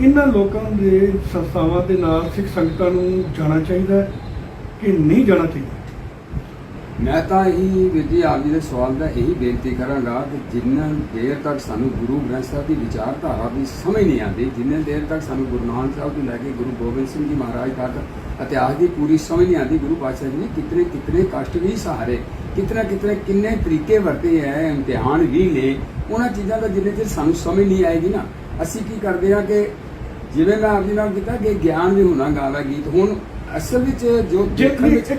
ਇਹਨਾਂ ਲੋਕਾਂ ਦੇ ਸੰਸਥਾਵਾਂ ਦੇ ਨਾਲ ਸਿੱਖ ਸੰਗਤਾਂ ਨੂੰ ਜਾਣਾ ਚਾਹੀਦਾ ਕਿ ਨਹੀਂ ਜਾਣਾ ਚਾਹੀਦਾ? ਮੈਂ ਤਾਂ ਇਹੀ ਵੀਰ ਜੀ ਆਪ ਜੀ ਦੇ ਸਵਾਲ ਦਾ ਇਹੀ ਬੇਨਤੀ ਕਰਾਂਗਾ ਕਿ ਜਿੰਨਾ ਦੇਰ ਤੱਕ ਸਾਨੂੰ ਗੁਰੂ ਗ੍ਰੰਥ ਸਾਹਿਬ ਦੀ ਵਿਚਾਰਧਾਰਾ ਦੀ ਸਮਝ ਨਹੀਂ ਆਉਂਦੀ, ਜਿੰਨੇ ਦੇਰ ਤੱਕ ਸਾਨੂੰ ਗੁਰੂ ਨਾਨਕ ਸਾਹਿਬ ਤੋਂ ਲੈ ਕੇ ਗੁਰੂ ਗੋਬਿੰਦ ਸਿੰਘ ਜੀ ਮਹਾਰਾਜ ਤੱਕ ਇਤਿਹਾਸ ਦੀ ਪੂਰੀ ਸਮਝ ਨਹੀਂ ਆਉਂਦੀ। ਗੁਰੂ ਪਾਤਸ਼ਾਹ ਜੀ ਨੇ ਕਿਤਨੇ ਕਸ਼ਟ ਵੀ ਸਹਾਰੇ, ਕਿੰਨੇ ਤਰੀਕੇ ਵਰਤੇ ਹੈ, ਇਮਤਿਹਾਨ ਵੀ ਨੇ। ਉਹਨਾਂ ਚੀਜ਼ਾਂ ਦਾ ਜਿੰਨੇ ਚਿਰ ਸਾਨੂੰ ਸਮਝ ਨਹੀਂ ਆਏਗੀ ਨਾ, ਅਸੀਂ ਕੀ ਕਰਦੇ ਹਾਂ ਕਿ ਜਿਵੇਂ ਮੈਂ ਆਪ ਜੀ ਨਾਲ ਕੀਤਾ ਕਿ ਗਿਆਨ ਵੀ ਹੋਣਾ ਗਾਵਾ ਗੀਤ। ਹੁਣ ਅਸਲ ਵਿੱਚ ਜੋ ਇੱਕ ਮਿੰਟ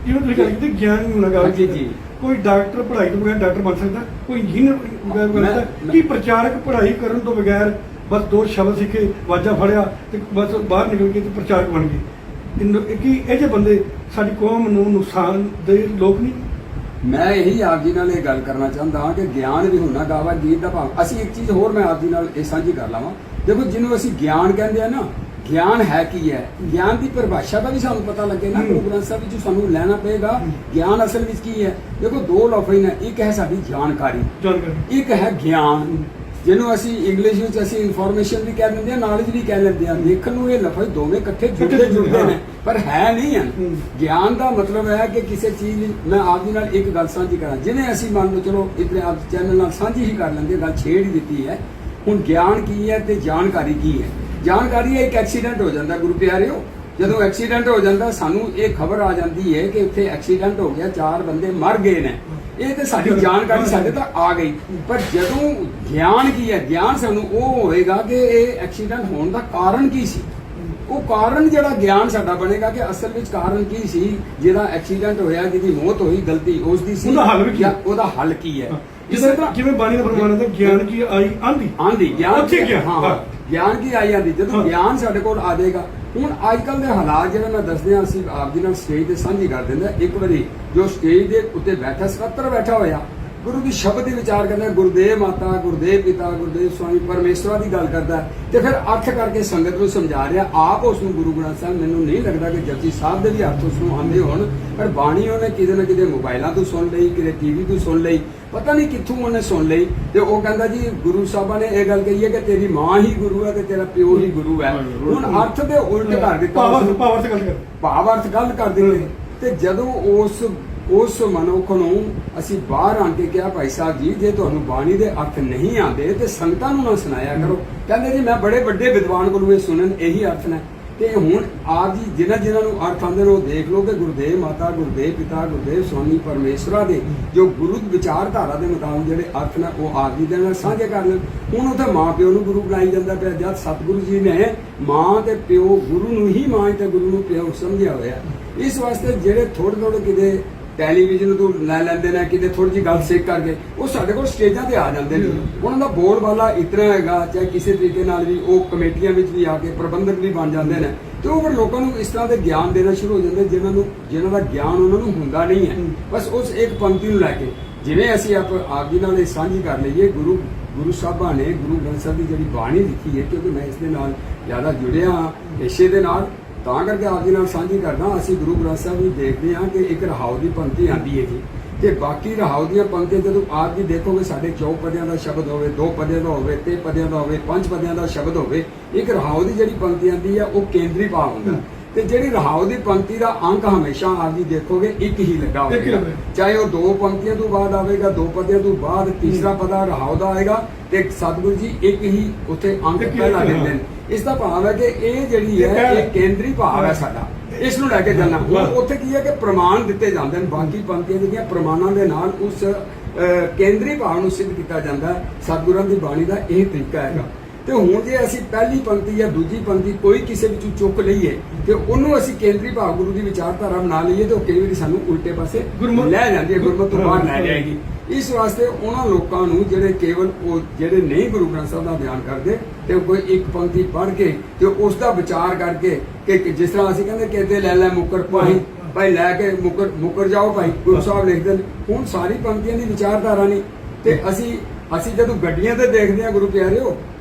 ਜਿਵੇਂ ਤੁਸੀਂ ਗੱਲ ਕੀਤੀ ਗਿਆਨ ਨਹੀਂ ਹੋਣਾ ਗਾ ਜੀ ਜੀ, ਕੋਈ ਡਾਕਟਰ ਪੜ੍ਹਾਈ ਤੋਂ ਬਗੈਰ ਡਾਕਟਰ ਬਣ ਸਕਦਾ, ਕੋਈ ਇੰਜੀਨੀਅਰ ਬਗੈਰ ਬਣ ਸਕਦਾ ਕੀ ਪ੍ਰਚਾਰਕ ਪੜ੍ਹਾਈ ਕਰਨ ਤੋਂ ਬਗੈਰ ਬਸ 2 ਸ਼ਬਦ ਸਿੱਖੇ, ਵਾਜਾ ਫੜਿਆ ਤੇ ਬਸ ਬਾਹਰ ਨਿਕਲ ਕੇ ਤੇ ਪ੍ਰਚਾਰਕ ਬਣ ਗਏ? ਕੀ ਇਹ ਜਿਹੇ ਬੰਦੇ ਸਾਡੀ ਕੌਮ ਨੂੰ ਨੁਕਸਾਨ ਦੇ ਲੋਕ ਨਹੀਂ? ਮੈਂ ਇਹੀ ਆਪ ਜੀ ਨਾਲ ਇਹ ਗੱਲ ਕਰਨਾ ਚਾਹੁੰਦਾ ਹਾਂ ਕਿ ਗਿਆਨ ਵੀ ਹੋਣਾ ਗਾਵਾ ਗੀਤ ਦਾ ਭਾਵ। ਅਸੀਂ ਇੱਕ ਚੀਜ਼ ਹੋਰ ਮੈਂ ਆਪ ਜੀ ਨਾਲ ਇਹ ਸਾਂਝੀ ਕਰ ਲਵਾਂ। ਦੇਖੋ, ਜਿਹਨੂੰ ਅਸੀਂ ਗਿਆਨ ਕਹਿੰਦੇ ਆ ਨਾ, ਗਿਆਨ ਹੈ ਕੀ ਹੈ? ਗਿਆਨ ਦੀ ਪਰਿਭਾਸ਼ਾ ਦਾ ਵੀ ਸਾਨੂੰ ਪਤਾ ਲੱਗੇ ਨਾ, ਗੁਰੂ ਗ੍ਰੰਥ ਸਾਹਿਬ ਵਿੱਚ ਸਾਨੂੰ ਲੈਣਾ ਪਏਗਾ। ਗਿਆਨ ਅਸਲ ਵਿੱਚ ਕੀ ਹੈ? ਦੇਖੋ, 2 ਲਫ਼ਜ਼ ਨੇ, ਇੱਕ ਹੈ ਸਾਡੀ ਜਾਣਕਾਰੀ, ਇੱਕ ਹੈ ਗਿਆਨ, ਜਿਹਨੂੰ ਅਸੀਂ ਇੰਗਲਿਸ਼ ਵਿੱਚ ਅਸੀਂ ਇਨਫੋਰਮੇਸ਼ਨ ਵੀ ਕਹਿ ਦਿੰਦੇ ਹਾਂ, ਨੌਲੇਜ ਵੀ ਕਹਿ ਲੈਂਦੇ ਹਾਂ। ਦੇਖਣ ਨੂੰ ਇਹ ਲਫ਼ਜ਼ ਦੋਵੇਂ ਇਕੱਠੇ ਜੁੜਦੇ ਨੇ ਪਰ ਹੈ ਨਹੀਂ ਹਨ। ਗਿਆਨ ਦਾ ਮਤਲਬ ਹੈ ਕਿ ਕਿਸੇ ਚੀਜ਼, ਮੈਂ ਆਪ ਜੀ ਨਾਲ ਇੱਕ ਗੱਲ ਸਾਂਝੀ ਕਰਾਂ, ਜਿਵੇਂ ਅਸੀਂ ਮੰਨ ਲਓ, ਚਲੋ ਇਤਨੇ ਆਪ ਚੈਨਲ ਨਾਲ ਸਾਂਝੀ ਹੀ ਕਰ ਲੈਂਦੇ, ਗੱਲ ਛੇੜ ਹੀ ਦਿੱਤੀ ਹੈ। ਹੁਣ ਗਿਆਨ ਕੀ ਹੈ ਤੇ ਜਾਣਕਾਰੀ ਕੀ ਹੈ? ਜਾਣਕਾਰੀ ਹੈ ਇੱਕ ਐਕਸੀਡੈਂਟ ਹੋ ਜਾਂਦਾ ਗੁਰੂ ਪਿਆਰਿਓ, ਜਦੋਂ ਐਕਸੀਡੈਂਟ ਹੋ ਜਾਂਦਾ ਸਾਨੂੰ ਇਹ ਖਬਰ ਆ ਜਾਂਦੀ ਹੈ ਕਿ ਉੱਥੇ ਐਕਸੀਡੈਂਟ ਹੋ ਗਿਆ, 4 ਬੰਦੇ ਮਰ ਗਏ ਨੇ। ਇਹ ਤੇ ਸਾਡੀ ਜਾਣਕਾਰੀ ਸਾਡੇ ਤੱਕ ਆ ਗਈ। ਪਰ ਜਦੋਂ ਗਿਆਨ ਕੀ ਹੈ? ਗਿਆਨ ਸਾਨੂੰ ਉਹ ਹੋਏਗਾ ਕਿ ਇਹ ਐਕਸੀਡੈਂਟ ਹੋਣ ਦਾ ਕਾਰਨ ਕੀ ਸੀ। ਉਹ ਕਾਰਨ ਜਿਹੜਾ ਗਿਆਨ ਸਾਡਾ ਬਣੇਗਾ ਕਿ ਅਸਲ ਵਿੱਚ ਕਾਰਨ ਕੀ ਸੀ ਜਿਹਦਾ ਐਕਸੀਡੈਂਟ ਹੋਇਆ, ਜਿਹਦੀ ਮੌਤ ਹੋਈ, ਗਲਤੀ ਉਸ ਦੀ ਸੀ, ਉਹਦਾ ਹੱਲ ਕੀ ਹੈ? ਜਿਵੇਂ ਬਾਣੀ ਦਾ ਫਰਮਾਨ ਹੈ, ਗਿਆਨ ਕੀ ਆਈ ਆਂਦੀ ਗਿਆਨ ਕੀ ਆਈ ਆਂਦੀ। ਜਦੋਂ ਗਿਆਨ ਸਾਡੇ ਕੋਲ ਆ ਜਾਏਗਾ। ਹੁਣ ਅੱਜ ਕੱਲ੍ਹ ਦੇ ਹਾਲਾਤ ਜਿਹੜੇ ਮੈਂ ਦੱਸਦੇ ਹਾਂ, ਅਸੀਂ ਆਪ ਜੀ ਨਾਲ ਸਟੇਜ ਤੇ ਸਾਂਝੀ ਕਰ ਦਿੰਦੇ। ਇੱਕ ਵਾਰੀ ਜੋ ਸਟੇਜ ਦੇ ਉੱਤੇ ਬੈਠਾ, ਸਕੱਤਰ ਬੈਠਾ ਹੋਇਆ, ਗੁਰੂ ਦੀ ਸ਼ਬਦ ਦੀ ਵਿਚਾਰ ਕਰਦਾ, ਗੁਰਦੇਵ ਮਾਤਾ, ਗੁਰਦੇਵ ਪਿਤਾ, ਗੁਰਦੇਵ ਸਵਾਮੀ ਪਰਮੇਸ਼ਵਰਾ ਦੀ ਗੱਲ ਕਰਦਾ ਤੇ ਫਿਰ ਅਰਥ ਕਰਕੇ ਸੰਗਤ ਨੂੰ ਸਮਝਾ ਰਿਹਾ। ਆਪ ਉਸ ਨੂੰ ਗੁਰੂ ਗ੍ਰੰਥ ਸਾਹਿਬ, ਮੈਨੂੰ ਨਹੀਂ ਲੱਗਦਾ ਕਿ ਜਪਜੀ ਸਾਹਿਬ ਦੇ ਵੀ ਅਰਥ ਉਸ ਨੂੰ ਆਉਂਦੇ ਹੋਣ, ਪਰ ਬਾਣੀ ਉਹਨੇ ਕਿਤੇ ਨਾ ਕਿਤੇ ਮੋਬਾਈਲਾਂ ਤੋਂ ਸੁਣ ਲਈ, ਕਿਤੇ ਟੀਵੀ ਤੋਂ ਸੁਣ ਲਈ, ਪਤਾ ਨਹੀਂ ਕਿੱਥੋਂ ਉਹਨੇ ਸੁਣ ਲਈ। ਤੇ ਉਹ ਕਹਿੰਦਾ ਜੀ ਗੁਰੂ ਸਾਹਿਬਾਂ ਨੇ ਇਹ ਗੱਲ ਕਹੀ ਹੈ ਕਿ ਤੇਰੀ ਮਾਂ ਹੀ ਗੁਰੂ ਹੈ ਤੇ ਤੇਰਾ ਪਿਓ ਹੀ ਗੁਰੂ ਹੈ। ਹੁਣ ਅਰਥ ਦੇ ਉਲਟ ਕਰ ਦਿੱਤਾ, ਭਾਵ-ਅਰਥ ਗੱਲ ਕਰ ਦਿੱਤੇ। ਤੇ ਜਦੋਂ ਉਸ ਮਨੁੱਖ ਨੂੰ ਅਸੀਂ ਬਾਹਰ ਆਣ ਕੇ ਕਿਹਾ, ਭਾਈ ਸਾਹਿਬ ਜੀ, ਜੇ ਤੁਹਾਨੂੰ ਬਾਣੀ ਦੇ ਅਰਥ ਨਹੀਂ ਆਉਂਦੇ ਤੇ ਸੰਗਤਾਂ ਨੂੰ ਨਾ ਸੁਣਾਇਆ ਕਰੋ। ਕਹਿੰਦੇ ਜੀ ਮੈਂ ਬੜੇ ਵੱਡੇ ਵਿਦਵਾਨ ਕੋਲੋਂ ਇਹ ਸੁਣਨ, ਇਹੀ ਅਰਥ ਨੇ। ਤੇ ਹੁਣ ਆਪ ਜੀ ਜਿਨ੍ਹਾਂ ਨੂੰ ਅਰਥ ਆਉਂਦੇ ਨੇ ਉਹ ਦੇਖ ਲਓ ਕਿ ਗੁਰਦੇਵ ਮਾਤਾ, ਗੁਰਦੇਵ ਪਿਤਾ, ਗੁਰਦੇਵ ਸਵਾਮੀ ਪਰਮੇਸ਼ਵਰਾ ਦੇ ਜੋ ਗੁਰੂ ਵਿਚਾਰਧਾਰਾ ਦੇ ਮੁਤਾਬਕ ਜਿਹੜੇ ਅਰਥ ਨੇ ਉਹ ਆਪ ਜੀ ਦੇ ਨਾਲ ਸਾਂਝੇ ਕਰ ਲੈਣ। ਹੁਣ ਉੱਥੇ ਮਾਂ ਪਿਓ ਨੂੰ ਗੁਰੂ ਬਣਾਈ ਜਾਂਦਾ ਪਿਆ, ਜਦ ਸਤਿਗੁਰੂ ਜੀ ਨੇ ਮਾਂ ਤੇ ਪਿਓ, ਗੁਰੂ ਨੂੰ ਹੀ ਮਾਂ ਤੇ ਗੁਰੂ ਨੂੰ ਪਿਓ ਸਮਝਿਆ ਹੋਇਆ। ਇਸ ਵਾਸਤੇ ਜਿਹੜੇ ਥੋੜੇ ਕਿਤੇ ਟੈਲੀਵਿਜ਼ਨ ਤੋਂ ਲੈ ਲੈਂਦੇ ਨੇ, ਕਿਤੇ ਥੋੜੀ ਜਿਹੀ ਗੱਲ ਸਿੱਖ ਕਰਕੇ ਉਹ ਸਾਡੇ ਕੋਲ ਸਟੇਜਾਂ ਤੇ ਆ ਜਾਂਦੇ ਨੇ। ਉਹਨਾਂ ਦਾ ਬੋਲਬਾਲਾ ਇਤਨਾ ਹੈਗਾ, ਚਾਹੇ ਕਿਸੇ ਤਰੀਕੇ ਨਾਲ ਵੀ ਉਹ ਕਮੇਟੀਆਂ ਵਿੱਚ ਵੀ ਆ ਕੇ ਪ੍ਰਬੰਧਕ ਵੀ ਬਣ ਜਾਂਦੇ ਨੇ ਤੇ ਉਹ ਫਿਰ ਲੋਕਾਂ ਨੂੰ ਇਸ ਤਰ੍ਹਾਂ ਦੇ ਗਿਆਨ ਦੇਣਾ ਸ਼ੁਰੂ ਹੋ ਜਾਂਦੇ ਜਿਹਨਾਂ ਦਾ ਗਿਆਨ ਉਹਨਾਂ ਨੂੰ ਹੁੰਦਾ ਨਹੀਂ ਹੈ। ਬਸ ਉਸ ਇੱਕ ਪੰਕਤੀ ਨੂੰ ਲੈ ਕੇ ਜਿਵੇਂ ਅਸੀਂ ਆਪ ਜੀ ਨਾਲ ਇਹ ਸਾਂਝੀ ਕਰ ਲਈਏ, ਗੁਰੂ ਸਾਹਿਬਾਂ ਨੇ ਗੁਰੂ ਗ੍ਰੰਥ ਸਾਹਿਬ ਦੀ ਜਿਹੜੀ ਬਾਣੀ ਲਿਖੀ ਹੈ, ਕਿਉਂਕਿ ਮੈਂ ਇਸ ਦੇ ਨਾਲ ਜ਼ਿਆਦਾ ਜੁੜਿਆ ਹਾਂ ਪੇਸ਼ੇ ਦੇ ਨਾਲ, ਤਾਂ ਕਰਕੇ ਆਪ ਜੀ ਨਾਲ ਸਾਂਝੀ ਕਰਦਾ। ਅਸੀਂ ਗੁਰੂ ਗ੍ਰੰਥ ਸਾਹਿਬ ਨੂੰ ਦੇਖਦੇ ਹਾਂ ਕਿ ਇੱਕ ਰਹਾਉ ਦੀ ਪੰਕਤੀ ਆਉਂਦੀ ਹੈ ਜੀ, ਤੇ ਬਾਕੀ ਰਹਾਉ ਦੀਆਂ ਪੰਕਤੀਆਂ ਜਦੋਂ ਆਪ ਜੀ ਦੇਖੋਗੇ ਸਾਡੇ 4 ਪਦਿਆਂ ਦਾ ਸ਼ਬਦ ਹੋਵੇ, 2 ਪਦਿਆਂ ਦਾ ਹੋਵੇ, 3 ਪਦਿਆਂ ਦਾ ਹੋਵੇ, 5 ਪਦਿਆਂ ਦਾ ਸ਼ਬਦ ਹੋਵੇ, ਇੱਕ ਰਹਾਉ ਦੀ ਜਿਹੜੀ ਪੰਕਤੀ ਆਉਂਦੀ ਹੈ ਉਹ ਕੇਂਦਰੀ ਭਾਵ ਹੁੰਦਾ। ਤੇ ਜਿਹੜੀ ਰਹਾਉ ਦੀ ਪੰਕਤੀ ਦਾ ਅੰਕ ਹਮੇਸ਼ਾ ਆਪ ਜੀ ਦੇਖੋਗੇ ਇੱਕ ਹੀ ਲੱਗਾ ਹੋਵੇਗਾ, ਚਾਹੇ ਉਹ 2 ਪੰਕਤੀਆਂ ਤੋਂ ਬਾਅਦ ਆਵੇਗਾ, 2 ਪਦਿਆਂ ਤੋਂ ਬਾਅਦ ਤੀਸਰਾ ਪਦਾ ਰਹਾਉ ਦਾ ਆਏਗਾ, ਤੇ ਸਤਿਗੁਰੂ ਜੀ ਇੱਕ ਹੀ ਉੱਥੇ ਅੰਕ ਪਹਿਲਾ ਦਿੰਦੇ ਨੇ। ਇਸ ਦਾ ਭਾਵ ਹੈ ਕਿ ਇਹ ਜਿਹੜੀ ਹੈ ਇਹ ਕੇਂਦਰੀ ਭਾਵ ਹੈ ਸਾਡਾ, ਇਸ ਨੂੰ ਲੈ ਕੇ ਚੱਲਣਾ। ਹੁਣ ਉੱਥੇ ਕੀ ਹੈ ਕਿ ਪ੍ਰਮਾਣ ਦਿੱਤੇ ਜਾਂਦੇ ਨੇ, ਬਾਕੀ ਪੰਕਤੀਆਂ ਜਿਹੜੀਆਂ ਪ੍ਰਮਾਣਾਂ ਦੇ ਨਾਲ ਉਸ ਕੇਂਦਰੀ ਭਾਵ ਨੂੰ ਸਿੱਧ ਕੀਤਾ ਜਾਂਦਾ ਹੈ। ਸਤਿਗੁਰਾਂ ਦੀ ਬਾਣੀ ਦਾ ਇਹ ਤਰੀਕਾ ਹੈਗਾ। ਤੇ ਹੁਣ ਜੇ ਅਸੀਂ ਪਹਿਲੀ ਪੰਕਤੀ ਜਾਂ ਦੂਜੀ ਪੰਕਤੀ ਕੋਈ ਕਿਸੇ ਵਿੱਚੋਂ ਚੁੱਕ ਲਈਏ ਤੇ ਉਹਨੂੰ ਅਸੀਂ ਕੇਂਦਰੀ ਭਾਵ ਗੁਰੂ ਦੀ ਵਿਚਾਰਧਾਰਾ ਬਣਾ ਲਈਏ, ਤੇ ਉਹ ਕਈ ਵਾਰੀ ਸਾਨੂੰ ਉਲਟੇ ਪਾਸੇ ਲੈ ਜਾਂਦੀ ਹੈ, ਗੁਰਮਤਿ ਤੋਂ ਬਾਹਰ ਲੈ ਜਾਏਗੀ। ਇਸ ਵਾਸਤੇ ਉਹਨਾਂ ਲੋਕਾਂ ਨੂੰ ਜਿਹੜੇ ਕੇਵਲ ਉਹ ਜਿਹੜੇ ਨਹੀਂ ਗੁਰੂ ਗ੍ਰੰਥ ਸਾਹਿਬ ਦਾ ਬਿਆਨ ਕਰਦੇ, ਤੇ ਕੋਈ ਇੱਕ ਪੰਕਤੀ ਪੜ੍ਹ ਕੇ ਤੇ ਉਸ ਦਾ ਵਿਚਾਰ ਕਰਕੇ ਕਿ ਜਿਸ ਤਰ੍ਹਾਂ ਅਸੀਂ ਕਹਿੰਦੇ ਕਹਿੰਦੇ ਲੈ ਮੁੱਕਰ ਭਾਈ ਲੈ ਕੇ ਮੁੱਕਰ ਜਾਓ ਭਾਈ, ਗੁਰੂ ਸਾਹਿਬ ਲਿਖਦੇ ਨੇ। ਹੁਣ ਸਾਰੀ ਪੰਕਤੀਆਂ ਦੀ ਵਿਚਾਰਧਾਰਾ ਨਹੀਂ, ਤੇ ਅਸੀਂ ਜਦੋਂ ਗੱਡੀਆਂ ਤੇ ਦੇਖਦੇ ਹਾਂ ਗੁਰੂ ਪਿਆਰਿਓ,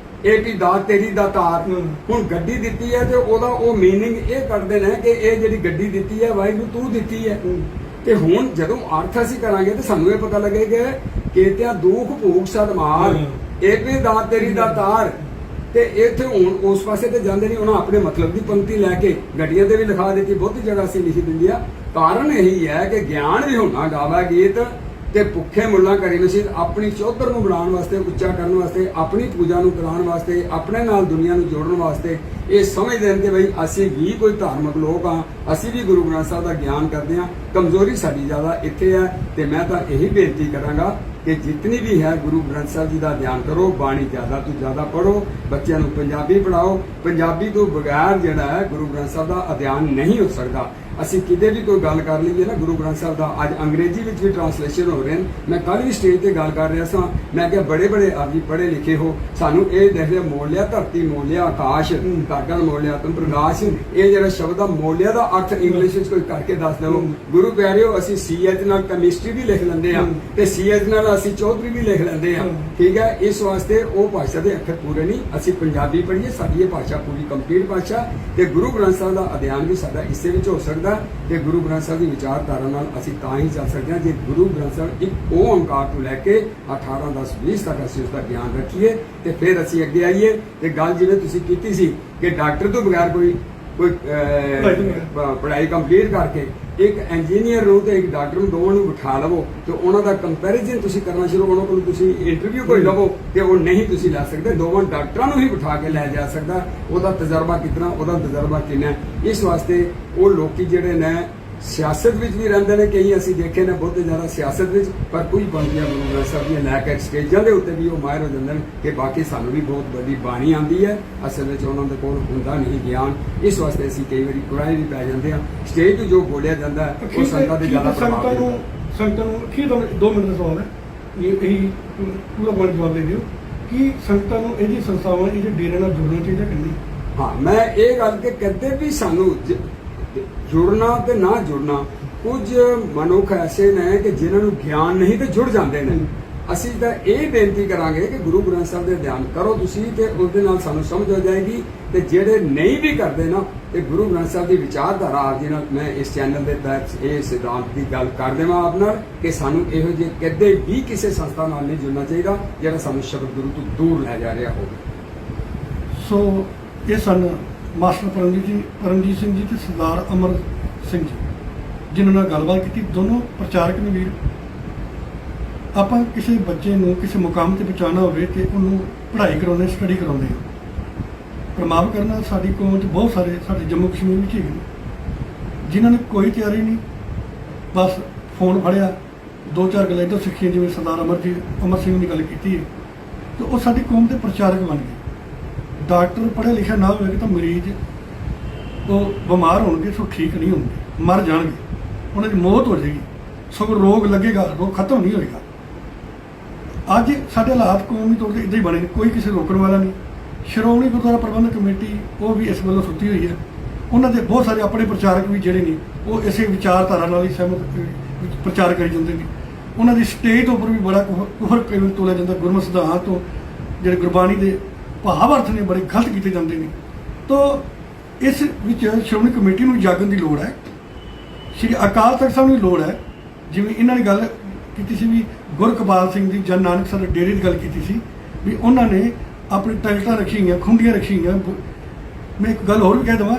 ਇਹ ਵੀ ਦਾਤ ਤੇਰੀ ਦਾ ਤਾਰ। ਹੁਣ ਗੱਡੀ ਦਿੱਤੀ ਹੈ ਤੇ ਉਹਦਾ ਉਹ ਮੀਨਿੰਗ ਇਹ ਕੱਢਦੇ ਨੇ ਕਿ ਇਹ ਜਿਹੜੀ ਗੱਡੀ ਦਿੱਤੀ ਹੈ ਵਾਹਿਗੁਰੂ ਤੂੰ ਦਿੱਤੀ ਹੈ। ਤੇ ਹੁਣ ਜਦੋਂ ਅਰਥ ਅਸੀਂ ਕਰਾਂਗੇ ਤੇ ਸਾਨੂੰ ਇਹ ਪਤਾ ਲੱਗੇਗਾ ਕਿ ਤੇ ਦੁੱਖ ਭੂਖ ਸਦਮਾਰ ਇਹ ਵੀ ਦਾਤ ਤੇਰੀ ਦਾ ਤਾਰ। ਤੇ ਇੱਥੇ ਹੁਣ ਉਸ ਪਾਸੇ ਤੇ ਜਾਂਦੇ ਨਹੀਂ, ਉਹਨਾਂ ਆਪਣੇ ਮਤਲਬ ਦੀ ਪੰਕਤੀ ਲੈ ਕੇ ਗੱਡੀਆਂ ਤੇ ਵੀ ਲਿਖਾ ਦਿੱਤੀ, ਬਹੁਤੀ ਜਗ੍ਹਾ ਅਸੀਂ ਲਿਖੀ ਦਿੰਦੀ ਆ। ਕਾਰਨ ਇਹੀ ਹੈ ਕਿ ਗਿਆਨ ਵੀ ਹੋਣਾ ਗਾਵਾ ਗੀਤ ਤੇ ਭੁੱਖੇ ਮੁੱਲਾਂ ਕਰੀ ਨਸੀਬ, ਆਪਣੀ ਚੌਧਰ ਨੂੰ ਬਣਾਉਣ ਵਾਸਤੇ, ਉੱਚਾ ਕਰਨ ਵਾਸਤੇ, ਆਪਣੀ ਪੂਜਾ ਨੂੰ ਕਰਾਉਣ ਵਾਸਤੇ, ਆਪਣੇ ਨਾਲ ਦੁਨੀਆ ਨੂੰ ਜੋੜਨ ਵਾਸਤੇ ਇਹ ਸਮਝਦੇ ਨੇ ਕਿ ਬਈ ਅਸੀਂ ਵੀ ਕੋਈ ਧਾਰਮਿਕ ਲੋਕ ਹਾਂ, ਅਸੀਂ ਵੀ ਗੁਰੂ ਗ੍ਰੰਥ ਸਾਹਿਬ ਦਾ ਗਿਆਨ ਕਰਦੇ ਹਾਂ। ਕਮਜ਼ੋਰੀ ਸਾਡੀ ਜ਼ਿਆਦਾ ਇੱਥੇ ਹੈ। ਤੇ ਮੈਂ ਤਾਂ ਇਹੀ ਬੇਨਤੀ ਕਰਾਂਗਾ ਕਿ ਜਿਤਨੀ ਵੀ ਹੈ ਗੁਰੂ ਗ੍ਰੰਥ ਸਾਹਿਬ ਜੀ ਦਾ ਅਧਿਐਨ ਕਰੋ, ਬਾਣੀ ਜ਼ਿਆਦਾ ਤੋਂ ਜ਼ਿਆਦਾ ਪੜ੍ਹੋ, ਬੱਚਿਆਂ ਨੂੰ ਪੰਜਾਬੀ ਪੜ੍ਹਾਓ। ਪੰਜਾਬੀ ਤੋਂ ਬਗੈਰ ਜਿਹੜਾ ਹੈ ਗੁਰੂ ਗ੍ਰੰਥ ਸਾਹਿਬ ਦਾ ਅਧਿਐਨ ਨਹੀਂ ਹੋ ਸਕਦਾ। ਅਸੀਂ ਕਿਤੇ ਵੀ ਕੋਈ ਗੱਲ ਕਰ ਲਈਏ ਨਾ ਗੁਰੂ ਗ੍ਰੰਥ ਸਾਹਿਬ ਦਾ, ਅੱਜ ਅੰਗਰੇਜ਼ੀ ਵਿੱਚ ਵੀ ਟ੍ਰਾਂਸਲੇਸ਼ਨ ਹੋ ਰਹੇ ਨੇ। ਮੈਂ ਕੱਲ ਵੀ ਸਟੇਜ ਤੇ ਗੱਲ ਕਰ ਰਿਹਾ ਸਾਂ, ਮੈਂ ਕਿਹਾ ਬੜੇ ਆਪ ਜੀ ਪੜ੍ਹੇ ਲਿਖੇ ਹੋ, ਸਾਨੂੰ ਇਹ ਦੇਖ ਲਿਆ ਮੋਲ ਲਿਆ ਧਰਤੀ, ਮੋਲ ਲਿਆ ਆਕਾਸ਼, ਧਾਗਾ ਮੋਲ ਲਿਆ ਤੁਮ ਪ੍ਰਕਾਸ਼। ਇਹ ਜਿਹੜਾ ਸ਼ਬਦ ਆ ਮੋਲ ਲਿਆ ਦਾ ਅਰਥ ਇੰਗਲਿਸ਼ ਵਿੱਚ ਕੋਈ ਕਰਕੇ ਦੱਸ ਦਿਓ। ਗੁਰੂ ਪਿਆਰਿਓ, ਅਸੀਂ ਸੀਐਚ ਨਾਲ ਕੈਮਿਸਟਰੀ ਵੀ ਲਿਖ ਲੈਂਦੇ ਆ, ਤੇ ਸੀਐਚ ਨਾਲ ਅਸੀਂ ਚੌਧਰੀ ਵੀ ਲਿਖ ਲੈਂਦੇ ਆ, ਠੀਕ ਹੈ। ਇਸ ਵਾਸਤੇ ਉਹ ਭਾਸ਼ਾ ਦੇ ਅੱਖਰ ਪੂਰੇ ਨਹੀਂ, ਅਸੀਂ ਪੰਜਾਬੀ ਪੜ੍ਹੀਏ, ਸਾਡੀ ਇਹ ਭਾਸ਼ਾ ਪੂਰੀ ਕੰਪਲੀਟ ਭਾਸ਼ਾ। ਤੇ ਗੁਰੂ ਗ੍ਰੰਥ ਸਾਹਿਬ ਦਾ ਅਧਿਐਨ ਵੀ ਸਾਡਾ ਇਸੇ ਵਿੱਚ ਹੋ ਸਕਦਾ, ਤੇ ਗੁਰੂ ਗ੍ਰੰਥ ਸਾਹਿਬ ਦੀ ਵਿਚਾਰਧਾਰਾ ਨਾਲ ਅਸੀਂ ਤਾਂ ਹੀ ਚੱਲ ਸਕਦੇ ਹਾਂ ਜੇ ਗੁਰੂ ਗ੍ਰੰਥ ਸਾਹਿਬ ਇੱਕ ਓੰਕਾਰ ਤੋਂ ਲੈ ਕੇ 18, 10, 20 ਤੱਕ ਅਸੀਂ ਉਸ ਦਾ ਗਿਆਨ ਰੱਖੀਏ, ਤੇ ਫਿਰ ਅਸੀਂ ਅੱਗੇ ਆਈਏ। ਤੇ ਗੱਲ ਜਿਵੇਂ ਤੁਸੀਂ ਕੀਤੀ ਸੀ ਕਿ ਡਾਕਟਰ ਤੋਂ ਬਗੈਰ ਕੋਈ ਪੜ੍ਹਾਈ ਕੰਪਲੀਟ ਕਰਕੇ ਇੱਕ ਇੰਜੀਨੀਅਰ ਨੂੰ ਤੇ ਇੱਕ ਡਾਕਟਰ ਨੂੰ ਦੋਵਾਂ ਨੂੰ ਬਿਠਾ ਲਵੋ ਤੇ ਉਹਨਾਂ ਦਾ ਕੰਪੈਰੀਜ਼ਨ ਤੁਸੀਂ ਕਰਨਾ ਸ਼ੁਰੂ, ਉਹਨਾਂ ਕੋਲ ਤੁਸੀਂ ਇੰਟਰਵਿਊ ਕੋਈ ਲਵੋ ਤੇ ਉਹ ਨਹੀਂ ਤੁਸੀਂ ਲੈ ਸਕਦੇ। ਦੋਵਾਂ ਡਾਕਟਰਾਂ ਨੂੰ ਹੀ ਬਿਠਾ ਕੇ ਲੈ ਜਾ ਸਕਦਾ, ਉਹਦਾ ਤਜਰਬਾ ਕਿਤਨਾ, ਉਹਦਾ ਤਜਰਬਾ ਕਿੰਨਾ। ਇਸ ਵਾਸਤੇ ਉਹ ਲੋਕੀ ਜਿਹੜੇ ਨੇ ਸਿਆਸਤ ਵਿੱਚ ਵੀ ਰਹਿੰਦੇ ਨੇ, ਕਈ ਅਸੀਂ ਦੇਖੇ ਨੇ ਬਹੁਤ ਜ਼ਿਆਦਾ ਸਿਆਸਤ ਵਿੱਚ, ਪਰ ਕੋਈ ਬੰਦੀਆਂ ਗੁਰੂ ਗ੍ਰੰਥ ਸਾਹਿਬ ਦੀਆਂ ਲੈ ਕੇ ਸਟੇਜਾਂ ਦੇ ਉੱਤੇ ਵੀ ਉਹ ਮਾਹਿਰ ਹੋ ਜਾਂਦੇ ਨੇ ਕਿ ਬਾਕੀ ਸਾਨੂੰ ਵੀ ਬਹੁਤ ਵੱਡੀ ਬਾਣੀ ਆਉਂਦੀ ਹੈ, ਅਸਲ ਵਿੱਚ ਉਹਨਾਂ ਦੇ ਕੋਲ ਹੁੰਦਾ ਨਹੀਂ ਗਿਆਨ। ਇਸ ਵਾਸਤੇ ਅਸੀਂ ਕਈ ਵਾਰੀ ਕੁਰਾਈ ਵੀ ਪੈ ਜਾਂਦੇ ਹਾਂ। ਸਟੇਜ ਤੋਂ ਜੋ ਬੋਲਿਆ ਜਾਂਦਾ ਉਹ ਸੰਗਤਾਂ ਦੇ ਜ਼ਿਆਦਾ ਪ੍ਰਭਾਵ ਪੈਂਦਾ। ਸੰਗਤਾਂ ਨੂੰ ਕੀ ਤੁਹਾਨੂੰ 2 ਮਿੰਟ ਦਾ ਸਵਾਲ ਹੈ, ਇਹੀ ਪੂਰਾ ਬਣ ਜਵਾਬ ਦੇ ਦਿਓ ਕਿ ਸੰਗਤਾਂ ਨੂੰ ਇਹਦੀ ਸੰਸਥਾਵਾਂ ਇਹਦੇ ਡੇਰੇ ਨਾਲ ਜੁੜਨਾ ਚਾਹੀਦਾ ਕਿ ਨਹੀਂ? ਹਾਂ, ਮੈਂ ਇਹ ਗੱਲ ਕਿ ਕਦੇ ਵੀ ਸਾਨੂੰ ਜੁੜਨਾ ਤੇ ਨਾ ਜੁੜਨਾ, ਕੁਝ ਮਨੁੱਖ ਐਸੇ ਨੇ ਕਿ ਜਿਨ੍ਹਾਂ ਨੂੰ ਗਿਆਨ ਨਹੀਂ ਤੇ ਜੁੜ ਜਾਂਦੇ ਨੇ। ਅਸੀਂ ਤਾਂ ਇਹ ਬੇਨਤੀ ਕਰਾਂਗੇ ਕਿ ਗੁਰੂ ਗ੍ਰੰਥ ਸਾਹਿਬ ਦੇ ਅਧਿਐਨ ਕਰੋ ਤੁਸੀਂ, ਤੇ ਉਹਦੇ ਨਾਲ ਸਾਨੂੰ ਸਮਝ ਆ ਜਾਏਗੀ। ਤੇ ਜਿਹੜੇ ਨਹੀਂ ਵੀ ਕਰਦੇ ਨਾ, ਤੇ ਗੁਰੂ ਗ੍ਰੰਥ ਸਾਹਿਬ ਦੀ ਵਿਚਾਰਧਾਰਾ ਆਪ ਜੀ ਨਾਲ ਮੈਂ ਇਸ ਚੈਨਲ ਦੇ ਤਹਿਤ ਇਹ ਸਿਧਾਂਤ ਦੀ ਗੱਲ ਕਰ ਦੇਵਾਂ ਆਪ ਨਾਲ ਕਿ ਸਾਨੂੰ ਇਹੋ ਜਿਹੇ ਕਦੇ ਵੀ ਕਿਸੇ ਸੰਸਥਾ ਨਾਲ ਨਹੀਂ ਜੁੜਨਾ ਚਾਹੀਦਾ ਜਿਹੜਾ ਸਾਨੂੰ ਸ਼ਬਦ ਗੁਰੂ ਤੋਂ ਦੂਰ ਲੈ ਜਾ ਰਿਹਾ ਹੋਵੇ। ਸੋ ਇਹ ਸਨ ਮਾਸਟਰ ਪਰਮਜੀਤ ਸਿੰਘ ਜੀ ਤੇ ਸਰਦਾਰ ਅਮਰ ਸਿੰਘ ਜੀ, ਜਿਨ੍ਹਾਂ ਨਾਲ ਗੱਲਬਾਤ ਕੀਤੀ। ਦੋਨੋਂ ਪ੍ਰਚਾਰਕ ਨੇ ਵੀਰ। ਆਪਾਂ ਕਿਸੇ ਬੱਚੇ ਨੂੰ ਕਿਸੇ ਮੁਕਾਮ ਤੇ ਪਹੁੰਚਾਉਣਾ ਹੋਵੇ ਤੇ ਉਹਨੂੰ ਪੜ੍ਹਾਈ ਕਰਾਉਂਦੇ, ਸਟੱਡੀ ਕਰਾਉਂਦੇ ਹਾਂ। ਪ੍ਰਮਾਣ ਕਰਨਾ ਸਾਡੀ ਕੌਮ 'ਚ ਬਹੁਤ ਸਾਰੇ ਸਾਡੇ ਜੰਮੂ ਕਸ਼ਮੀਰ ਵਿੱਚ ਹੈਗੇ ਨੇ ਜਿਨ੍ਹਾਂ ਨੇ ਕੋਈ ਤਿਆਰੀ ਨਹੀਂ, ਬਸ ਫੋਨ ਫੜਿਆ, 2-4 ਗੱਲਾਂ ਇੱਧਰ ਸਿੱਖੀਆਂ, ਜਿਵੇਂ ਸਰਦਾਰ ਅਮਰ ਸਿੰਘ ਦੀ ਗੱਲ ਕੀਤੀ ਹੈ, ਤੇ ਉਹ ਸਾਡੀ ਕੌਮ ਦੇ ਪ੍ਰਚਾਰਕ ਬਣ ਗਏ। ਡਾਕਟਰ ਪੜ੍ਹਿਆ ਲਿਖਿਆ ਨਾ ਹੋਵੇਗਾ ਤਾਂ ਮਰੀਜ਼ ਉਹ ਬਿਮਾਰ ਹੋਣਗੇ, ਸੋ ਠੀਕ ਨਹੀਂ ਹੋਣਗੇ, ਮਰ ਜਾਣਗੇ, ਉਹਨਾਂ ਦੀ ਮੌਤ ਹੋ ਜਾਏਗੀ, ਸਗੋਂ ਰੋਗ ਲੱਗੇਗਾ, ਰੋਗ ਖਤਮ ਨਹੀਂ ਹੋਏਗਾ। ਅੱਜ ਸਾਡੇ ਹਾਲਾਤ ਕੌਮੀ ਤੌਰ 'ਤੇ ਇੱਦਾਂ ਹੀ ਬਣੇ ਨੇ, ਕੋਈ ਕਿਸੇ ਰੋਕਣ ਵਾਲਾ ਨਹੀਂ। ਸ਼੍ਰੋਮਣੀ ਗੁਰਦੁਆਰਾ ਪ੍ਰਬੰਧਕ ਕਮੇਟੀ ਉਹ ਵੀ ਇਸ ਵੱਲੋਂ ਸੁੱਤੀ ਹੋਈ ਹੈ। ਉਹਨਾਂ ਦੇ ਬਹੁਤ ਸਾਰੇ ਆਪਣੇ ਪ੍ਰਚਾਰਕ ਵੀ ਜਿਹੜੇ ਨੇ ਉਹ ਇਸੇ ਵਿਚਾਰਧਾਰਾ ਨਾਲ ਹੀ ਸਹਿਮਤ ਪ੍ਰਚਾਰ ਕਰੀ ਜਾਂਦੇ ਨੇ। ਉਹਨਾਂ ਦੀ ਸਟੇਟ ਉੱਪਰ ਵੀ ਬੜਾ ਕੁਫਰ ਕਈ ਵਾਰ ਤੋਲਿਆ ਜਾਂਦਾ, ਗੁਰਮਤਿ ਸਿਧਾਂਤ ਤੋਂ ਜਿਹੜੇ ਗੁਰਬਾਣੀ ਦੇ ਭਾਵ ਅਰਥ ਨੇ ਬੜੇ ਗਲਤ ਕੀਤੇ ਜਾਂਦੇ ਨੇ। ਤਾਂ ਇਸ ਵਿੱਚ ਸ਼੍ਰੋਮਣੀ ਕਮੇਟੀ ਨੂੰ ਜਾਗਣ ਦੀ ਲੋੜ ਹੈ, ਸ਼੍ਰੀ ਅਕਾਲ ਤਖਤ ਸਾਹਿਬ ਨੂੰ ਲੋੜ ਹੈ। ਜਿਵੇਂ ਇਹਨਾਂ ਨੇ ਗੱਲ ਕੀਤੀ ਸੀ ਵੀ ਗੁਰਕਬਾਲ ਸਿੰਘ ਦੀ ਜਨ ਨਾਨਕ ਸਰ ਡੇਰੇ ਦੀ ਗੱਲ ਕੀਤੀ ਸੀ ਵੀ ਉਹਨਾਂ ਨੇ ਆਪਣੀ ਟਿਕਟਾਂ ਰੱਖੀਆਂ, ਖੁੰਡੀਆਂ ਰੱਖੀਆਂ। ਮੈਂ ਇੱਕ ਗੱਲ ਹੋਰ ਵੀ ਕਹਿ ਦੇਵਾਂ,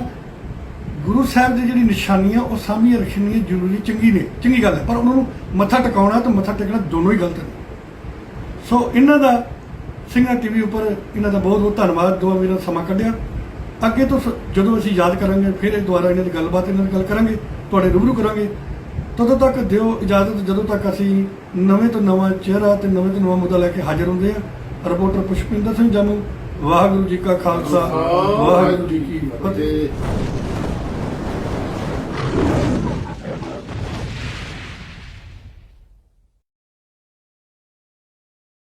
ਗੁਰੂ ਸਾਹਿਬ ਦੀ ਜਿਹੜੀ ਨਿਸ਼ਾਨੀਆਂ ਉਹ ਸਾਹਮਣੇ ਰੱਖਣੀਆਂ ਜ਼ਰੂਰੀ, ਚੰਗੀ ਗੱਲ ਹੈ, ਪਰ ਉਹਨਾਂ ਨੂੰ ਮੱਥਾ ਟਿਕਾਉਣਾ ਤੇ ਮੱਥਾ ਟੇਕਣਾ ਦੋਨੋਂ ਹੀ ਗਲਤ ਨੇ। ਸੋ ਇਹਨਾਂ ਦਾ ਸਿੰਘਾਂ ਟੀਵੀ ਉੱਪਰ ਇਹਨਾਂ ਦਾ ਬਹੁਤ ਬਹੁਤ ਧੰਨਵਾਦ, ਦੋਵਾਂ ਵੀਰਾਂ ਸਮਾਂ ਕੱਢਿਆ। ਅੱਗੇ ਤੋਂ ਜਦੋਂ ਅਸੀਂ ਯਾਦ ਕਰਾਂਗੇ ਫਿਰ ਇਹ ਦੁਆਰਾ ਇਹਨਾਂ ਦੀ ਗੱਲਬਾਤ ਇਹਨਾਂ ਨਾਲ ਗੱਲ ਕਰਾਂਗੇ, ਤੁਹਾਡੇ ਰੂਬਰੂ ਕਰਾਂਗੇ। ਤਦੋਂ ਤੱਕ ਦਿਓ ਇਜਾਜ਼ਤ, ਜਦੋਂ ਤੱਕ ਅਸੀਂ ਨਵੇਂ ਤੋਂ ਨਵਾਂ ਚਿਹਰਾ ਤੇ ਨਵੇਂ ਤੋਂ ਨਵਾਂ ਮੁੱਦਾ ਲੈ ਕੇ ਹਾਜ਼ਰ ਹੁੰਦੇ ਹਾਂ। ਰਿਪੋਰਟਰ ਪੁਸ਼ਪਿੰਦਰ ਸਿੰਘ ਜੰਮੂ। ਵਾਹਿਗੁਰੂ ਜੀ ਕਾ ਖਾਲਸਾ, ਵਾਹਿਗੁਰੂ ਜੀ ਕੀ ਫਤਿਹ।